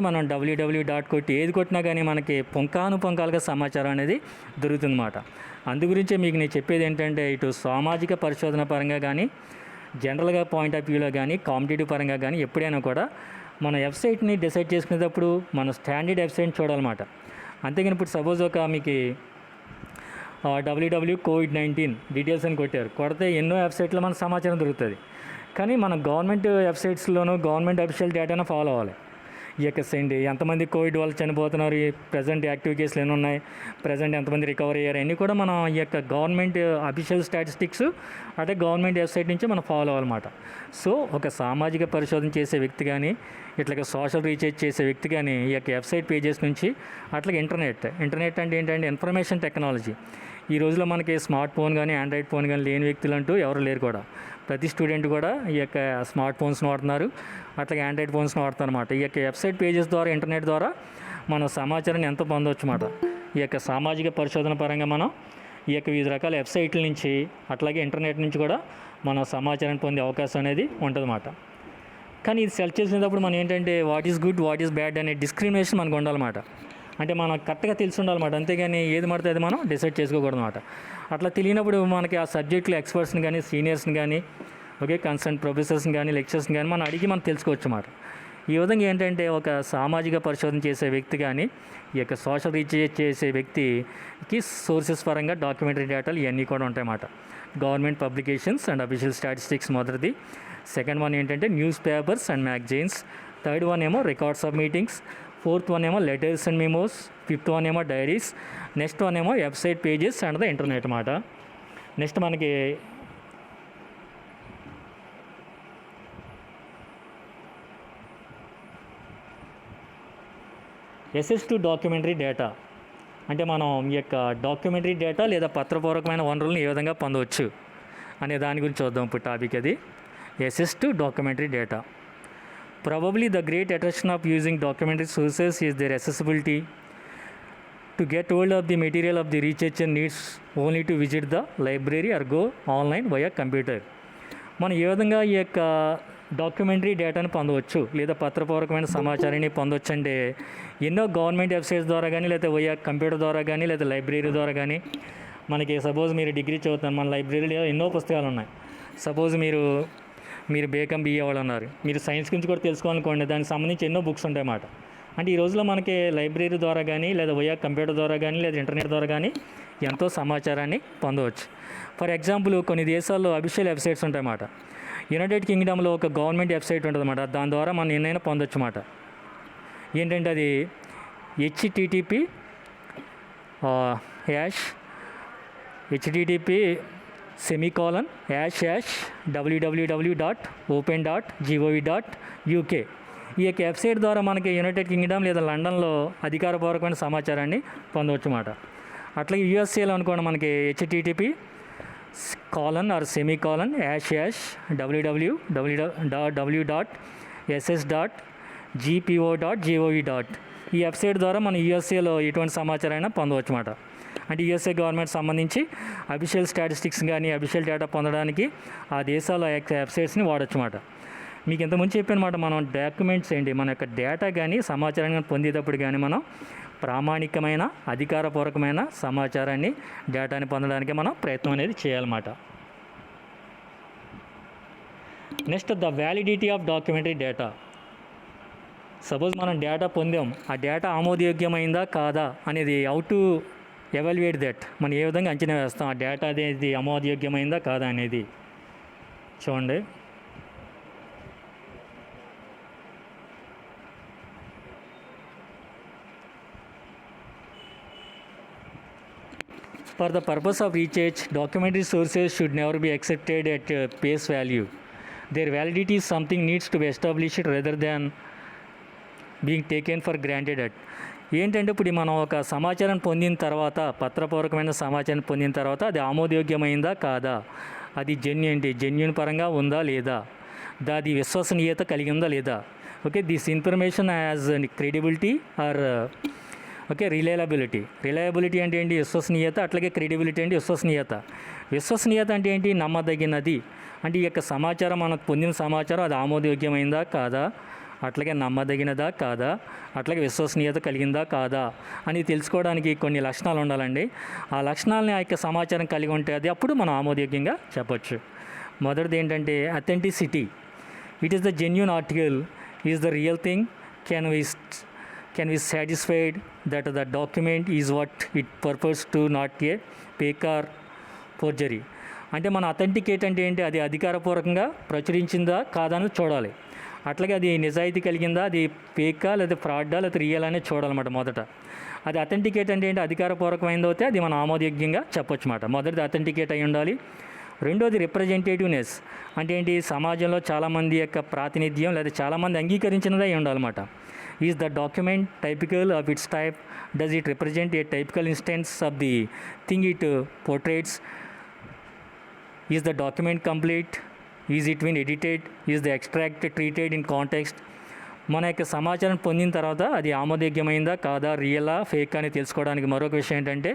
మనం www. కొట్టి ఏది కొట్టినా కానీ మనకి పుంకానుపుంకాలుగా సమాచారం అనేది దొరుకుతుందన్నమాట. అందు గురించే మీకు నేను చెప్పేది ఏంటంటే ఇటు సామాజిక పరిశోధన పరంగా కానీ జనరల్గా పాయింట్ ఆఫ్ వ్యూలో కానీ కాంపిటేటివ్ పరంగా కానీ ఎప్పుడైనా కూడా మన వెబ్సైట్ని డిసైడ్ చేసుకునేటప్పుడు మన స్టాండర్డ్ వెబ్సైట్ని చూడాలన్నమాట. అంతేగాని ఇప్పుడు సపోజ్ ఒక మీకు www.covid19 డీటెయిల్స్ అని కొడితే ఎన్నో వెబ్సైట్లో మన సమాచారం దొరుకుతుంది. కానీ మన గవర్నమెంట్ వెబ్సైట్స్లోనూ గవర్నమెంట్ అఫీషియల్ డేటాను ఫాలో అవ్వాలి. ఈ యొక్క సెండ్ ఎంతమంది కోవిడ్ వాళ్ళు చనిపోతున్నారు, ఈ ప్రజెంట్ యాక్టివ్ కేసులు ఎన్ని ఉన్నాయి, ప్రజెంట్ ఎంతమంది రికవర్ అయ్యారు, అన్నీ కూడా మనం ఈ యొక్క గవర్నమెంట్ అఫీషియల్ స్టాటిస్టిక్స్ అంటే గవర్నమెంట్ వెబ్సైట్ నుంచి మనం ఫాలో అవ్వాలన్నమాట. సో ఒక సామాజిక పరిశోధన చేసే వ్యక్తి కానీ, ఇట్లాగ సోషల్ రీసెర్చ్ చేసే వ్యక్తి కానీ ఈ యొక్క వెబ్సైట్ పేజెస్ నుంచి, అట్లాగే ఇంటర్నెట్ అంటే ఏంటంటే ఇన్ఫర్మేషన్ టెక్నాలజీ. ఈ రోజులో మనకి స్మార్ట్ ఫోన్ కానీ ఆండ్రాయిడ్ ఫోన్ కానీ లేని వ్యక్తులు అంటూ ఎవరు లేరు కూడా. ప్రతి స్టూడెంట్ కూడా ఈ యొక్క స్మార్ట్ ఫోన్స్ని వాడుతున్నారు, అట్లాగే ఆండ్రాయిడ్ ఫోన్స్ని వాడుతున్నారు అన్నమాట. ఈ యొక్క వెబ్సైట్ పేజెస్ ద్వారా, ఇంటర్నెట్ ద్వారా మనం సమాచారాన్ని ఎంతో పొందవచ్చు అన్నమాట. ఈ యొక్క సామాజిక పరిశోధన పరంగా మనం ఈ యొక్క వివిధ రకాల వెబ్సైట్ల నుంచి, అట్లాగే ఇంటర్నెట్ నుంచి కూడా మనం సమాచారాన్ని పొందే అవకాశం అనేది ఉంటుందన్నమాట. కానీ ఇది సెర్చ్ చేసినప్పుడు మనం ఏంటంటే what is good, what is bad అనే డిస్క్రిమినేషన్ మనకు ఉండాలన్నమాట. అంటే మనం కరెక్ట్గా తెలిసి ఉండాలన్నమాట. అంతేగాని ఏది పడితే అది మనం డిసైడ్ చేసుకోకూడదు అనమాట. అట్లా తెలియనప్పుడు మనకి ఆ సబ్జెక్టులో ఎక్స్పర్ట్స్ని కానీ, సీనియర్స్ని కానీ, కన్సర్న్ ప్రొఫెసర్స్ని కానీ, లెక్చర్స్ని కానీ మనం అడిగి మనం తెలుసుకోవచ్చు అన్నమాట. ఈ విధంగా ఏంటంటే ఒక సామాజిక పరిశోధన చేసే వ్యక్తి కానీ, ఈ యొక్క సోషల్ రీసెర్చ్ చేసే వ్యక్తికి సోర్సెస్ పరంగా డాక్యుమెంటరీ డేటాలు ఇవన్నీ కూడా ఉంటాయన్నమాట. Government publications and official statistics మొదటిది. సెకండ్ వన్ ఏంటంటే news papers and magazines. Third one ఏమో records of meetings. Fourth one ఏమో letters and memos. Fifth one ఏమో డైరీస్. నెక్స్ట్ వన్ ఏమో website pages and the internet అన్నమాట. Next మనకి access to documentary data అంటే మనం ఈ యొక్క డాక్యుమెంటరీ డేటా లేదా పత్రపూర్వకమైన వనరులను ఏ విధంగా పొందవచ్చు అనే దాని గురించి చూద్దాం. ఇప్పుడు టాపిక్ అది assess to documentary data. Probably the great attraction of using documentary sources is their accessibility. To get hold of the material of the researcher needs only to visit the library or go online via computer. మనం ఏ విధంగా ఈ యొక్క documentary డేటాను పొందవచ్చు లేదా పత్రపూర్వకమైన సమాచారాన్ని పొందవచ్చు అంటే ఎన్నో గవర్నమెంట్ వెబ్సైట్స్ ద్వారా కానీ, లేదా వయా కంప్యూటర్ ద్వారా కానీ, లేదా లైబ్రరీ ద్వారా కానీ. మనకి సపోజ్ మీరు డిగ్రీ చదువుతారు, మన లైబ్రరీలో ఎన్నో పుస్తకాలు ఉన్నాయి. సపోజ్ మీరు బీకామ్ BA వాళ్ళు ఉన్నారు, మీరు సైన్స్ గురించి కూడా తెలుసుకోవాలనుకోండి, దానికి సంబంధించి ఎన్నో బుక్స్ ఉంటాయి అన్నమాట. అంటే ఈ రోజులో మనకి లైబ్రరీ ద్వారా కానీ, లేదా వయా కంప్యూటర్ ద్వారా కానీ, లేదా ఇంటర్నెట్ ద్వారా కానీ ఎంతో సమాచారాన్ని పొందవచ్చు. ఫర్ ఎగ్జాంపుల్ కొన్ని దేశాల్లో అఫీషియల్ వెబ్సైట్స్ ఉంటాయన్నమాట. యునైటెడ్ కింగ్డమ్లో ఒక గవర్నమెంట్ వెబ్సైట్ ఉంటుందన్నమాట. దాని ద్వారా మనం ఎన్నైనా పొందొచ్చు అన్నమాట. ఏంటంటే అది http www.open.gov.uk. ఈ యొక్క వెబ్సైట్ ద్వారా మనకి యునైటెడ్ కింగ్డమ్ లేదా లండన్లో అధికారపూర్వకమైన సమాచారాన్ని పొందవచ్చు అన్నమాట. అట్లాగే యూఎస్ఏలో అనుకోండి మనకి http://www.ss.gpo.gov. ఈ వెబ్సైట్ ద్వారా మన యూఎస్ఏలో ఎటువంటి సమాచారాన్ని పొందవచ్చు అన్నమాట. అంటే యూఎస్ఏ గవర్నమెంట్ సంబంధించి అఫీషియల్ స్టాటిస్టిక్స్ కానీ, అఫీషియల్ డేటా పొందడానికి ఆ దేశాల వెబ్సైట్స్ని వాడచ్చు అన్నమాట. మీకు ఇంతకుముందు చెప్పానమాట, మనం డాక్యుమెంట్స్ ఏంటి, మన యొక్క డేటా కానీ, సమాచారాన్ని పొందేటప్పుడు కానీ మనం ప్రామాణికమైన, అధికారపూర్వకమైన సమాచారాన్ని, డేటాని పొందడానికి మనం ప్రయత్నం అనేది చేయాలన్నమాట. Next the validity of documentary data. Suppose మనం డేటా పొందాం, ఆ డేటా ఆమోదయోగ్యమైందా కాదా అనేది హౌ టు ఎవాల్యుయేట్ దట్, మనం ఏ విధంగా అంచనా వేస్తాం ఆ డేటా అనేది ఆమోదయోగ్యమైందా కాదా అనేది. చూడండి, for the purpose of research, documentary sources should never be accepted at face value. Their validity is something needs to be established rather than being taken for granted at. ఏంటంటే ఇప్పుడు మనం ఒక సమాచారం పొందిన తర్వాత, పత్రపూర్వకమైన సమాచారం పొందిన తర్వాత అది ఆమోదయోగ్యమైందా కాదా, అది జెన్యూన్ పరంగా ఉందా లేదా, దాది విశ్వసనీయత కలిగిందా లేదా. This information as credibility or reliability అంటే ఏంటి, విశ్వసనీయత. అట్లాగే క్రెడిబిలిటీ అంటే విశ్వసనీయత అంటే ఏంటి, నమ్మదగినది. అంటే ఈ యొక్క సమాచారం, మనకు పొందిన సమాచారం అది ఆమోదయోగ్యమైందా కాదా, అట్లాగే నమ్మదగినదా కాదా, అట్లాగే విశ్వసనీయత కలిగిందా కాదా అని తెలుసుకోవడానికి కొన్ని లక్షణాలు ఉండాలండి. ఆ లక్షణాలని ఆ యొక్క సమాచారం కలిగి ఉంటే అది అప్పుడు మనం ఆమోదయోగ్యంగా చెప్పచ్చు. మొదటిది ఏంటంటే authenticity. It is the genuine article, is the real thing, can we satisfied that the document is what it purpose to not a fake or forgery. అంటే మన అథెంటికేట్ అంటే ఏంటి, అది అధికారపూర్వకంగా ప్రచురించిందా కాదా అని చూడాలి. అట్లాగే అది నిజాయితీ కలిగిందా, అది ఫేకా లేదా ఫ్రాడ్డా లేదా రియల్ అనేది చూడాలన్నమాట మొదట. అది అథెంటికేట్ అంటే ఏంటి, అధికారపూర్వకమైంది అయితే అది మనం ఆమోదయోగ్యంగా చెప్పొచ్చు అన్నమాట. మొదటిది అథెంటికేట్ అయి ఉండాలి. రెండోది రిప్రజెంటేటివ్నెస్ అంటే ఏంటి, సమాజంలో చాలామంది యొక్క ప్రాతినిధ్యం లేదా చాలామంది అంగీకరించినదే అయి ఉండాలన్నమాట. Is the document typical of it's type, does it represent A typical instance of the thing it portraits, is the document complete, is it win edited, is the extract treated in context. మన యొక్క సమాచారం పొందిన తర్వాత అది ఆమోదయోగ్యమైందా కాదా, రియలా fake అని తెలుసుకోవడానికి మరొక విషయం ఏంటంటే,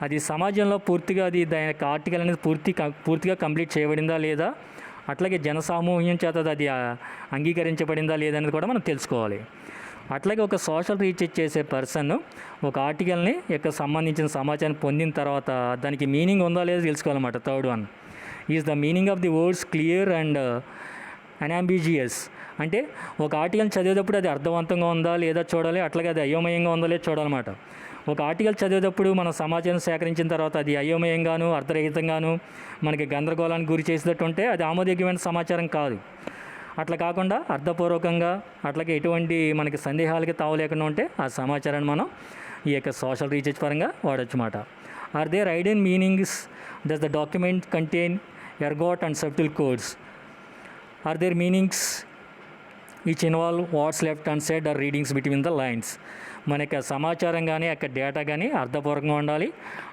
అది సమాజంలో పూర్తిగా అది దాని యొక్క ఆర్టికల్ అనేది పూర్తిగా కంప్లీట్ చేయబడిందా లేదా, అట్లాగే జనసామూహ్యం చేత అది అంగీకరించబడిందా లేదా అనేది కూడా మనం తెలుసుకోవాలి. అట్లాగే ఒక సోషల్ రీసెర్చ్ చేసే పర్సన్ ఒక ఆర్టికల్ని యొక్క సంబంధించిన సమాచారం పొందిన తర్వాత దానికి మీనింగ్ ఉందా లేదా తెలుసుకోవాలన్నమాట. Third one is the meaning of the words clear and unambiguous. అంటే ఒక ఆర్టికల్ చదివేటప్పుడు అది అర్థవంతంగా ఉందా లేదా చూడాలి, అట్లాగే అది అయోమయంగా ఉందా లేదా చూడాలన్నమాట. ఒక ఆర్టికల్ చదివేటప్పుడు మనం సమాచారం సేకరించిన తర్వాత అది అయోమయంగాను అర్థరహితంగాను మనకి గందరగోళానికి గురి చేసేటట్టు ఉంటే అది ఆమోదయోగ్యమైన సమాచారం కాదు. అట్లా కాకుండా అర్థపూర్వకంగా అట్లాగే ఎటువంటి మనకి సందేహాలకి తావు లేకుండా ఉంటే ఆ సమాచారాన్ని మనం ఈ యొక్క సోషల్ రీసెర్చ్ పరంగా వాడచ్చు అన్నమాట. Are there hidden meanings, does the document contain argot and subtle codes, are there meanings which involve what's left unsaid or readings between the lines. మన యొక్క సమాచారం కానీ యొక్క డేటా కానీ అర్థపూర్వకంగా ఉండాలి,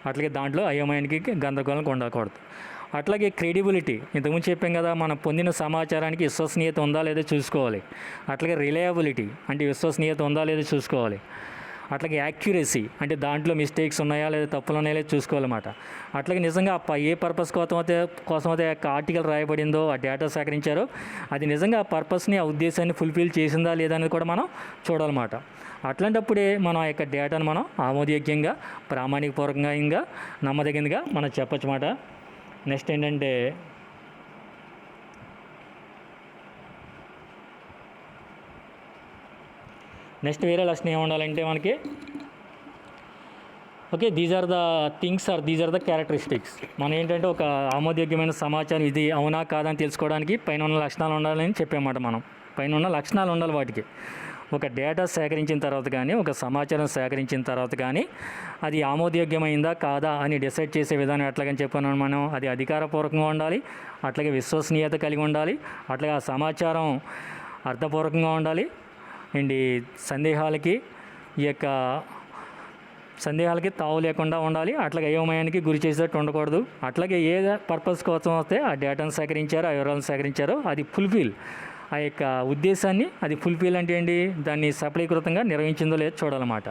అట్లాగే దాంట్లో అయోమయానికి గందరగోళానికి ఉండకూడదు. అట్లాగే క్రెడిబిలిటీ, ఇంతకుముందు చెప్పాం కదా, మనం పొందిన సమాచారానికి విశ్వసనీయత ఉందా లేదా చూసుకోవాలి. అట్లాగే రిలయబిలిటీ అంటే విశ్వసనీయత ఉందా లేదా చూసుకోవాలి. అట్లాగే యాక్యురసీ అంటే దాంట్లో మిస్టేక్స్ ఉన్నాయా లేదా తప్పులు ఉన్నాయా లేదా చూసుకోవాలన్నమాట. అట్లాగే నిజంగా ఏ పర్పస్ కోసం అయితే యొక్క ఆర్టికల్ రాయబడిందో, ఆ డేటా సేకరించారో అది నిజంగా ఆ పర్పస్ని ఆ ఉద్దేశాన్ని ఫుల్ఫిల్ చేసిందా లేదా అనేది కూడా మనం చూడాలన్నమాట. అట్లాంటప్పుడే మనం ఆ యొక్క డేటాను మనం ఆమోదయోగ్యంగా ప్రామాణికపూర్వకంగా నమ్మదగినదిగా మనం చెప్పచ్చు అన్నమాట. నెక్స్ట్ ఏంటంటే వేరే లక్షణం ఏముండాలంటే మనకి okay, these are the things are these are the characteristics. మనం ఏంటంటే ఒక ఆమోదయోగ్యమైన సమాచారం ఇది అవునా కాదని తెలుసుకోవడానికి పైన ఉన్న లక్షణాలు ఉండాలని చెప్పామాట. మనం పైన ఉన్న లక్షణాలు ఉండాలి వాటికి. ఒక డేటా సేకరించిన తర్వాత కానీ ఒక సమాచారం సేకరించిన తర్వాత కానీ అది ఆమోదయోగ్యమైందా కాదా అని డిసైడ్ చేసే విధానం ఎట్లాగని చెప్పాను మనం. అది అధికారపూర్వకంగా ఉండాలి, అట్లాగే విశ్వసనీయత కలిగి ఉండాలి, అట్లాగే ఆ సమాచారం అర్థపూర్వకంగా ఉండాలి అండ్ సందేహాలకి తావు లేకుండా ఉండాలి, అట్లాగే అయోమయానికి గురి చేసేటట్టు ఉండకూడదు. అట్లాగే ఏ పర్పస్ కోసం వస్తే ఆ డేటాను సేకరించారో ఆ వివరాలను సేకరించారో అది ఫుల్ఫిల్, ఆ యొక్క ఉద్దేశాన్ని అది ఫుల్ఫిల్ అంటే ఏంటి, దాన్ని సఫలీకృతంగా నిర్వహించిందో లేదో చూడాలన్నమాట.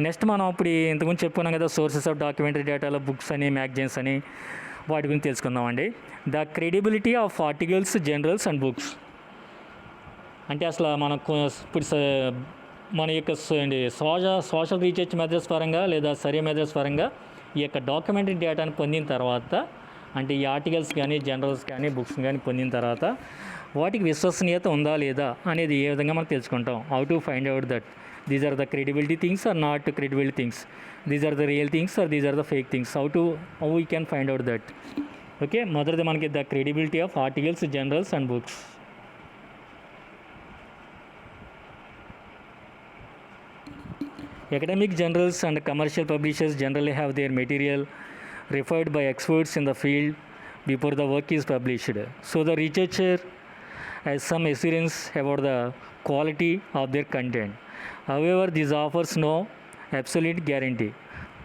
నెక్స్ట్ మనం ఇప్పుడు ఇంతకుముందు చెప్పుకున్నాం కదా, సోర్సెస్ ఆఫ్ డాక్యుమెంటరీ డేటాలో బుక్స్ అని మ్యాగజైన్స్ అని వాటి గురించి తెలుసుకుందామండి. The credibility of articles, journals and books అంటే అసలు మనకు ఇప్పుడు మన యొక్క సోషల్ రీసెర్చ్ మెథడ్స్ పరంగా లేదా సర్వే మెథడ్స్ పరంగా ఈ యొక్క డాక్యుమెంటరీ డేటాను పొందిన తర్వాత అంటే ఈ ఆర్టికల్స్ కానీ జర్నల్స్ కానీ బుక్స్ కానీ పొందిన తర్వాత వాటికి విశ్వసనీయత ఉందా లేదా అనేది ఏ విధంగా మనం తెలుసుకుంటాం. How to find out that these are the credibility things are not credibility things, these are the real things are these are the fake things, how we can find out that. Okay, మొదటిది మనకి the credibility of articles, journals and books. Academic journals and commercial publishers generally have their material referred by experts in the field before the work is published. So the researcher has some assurance about the quality of their content. However, this offers no absolute guarantee.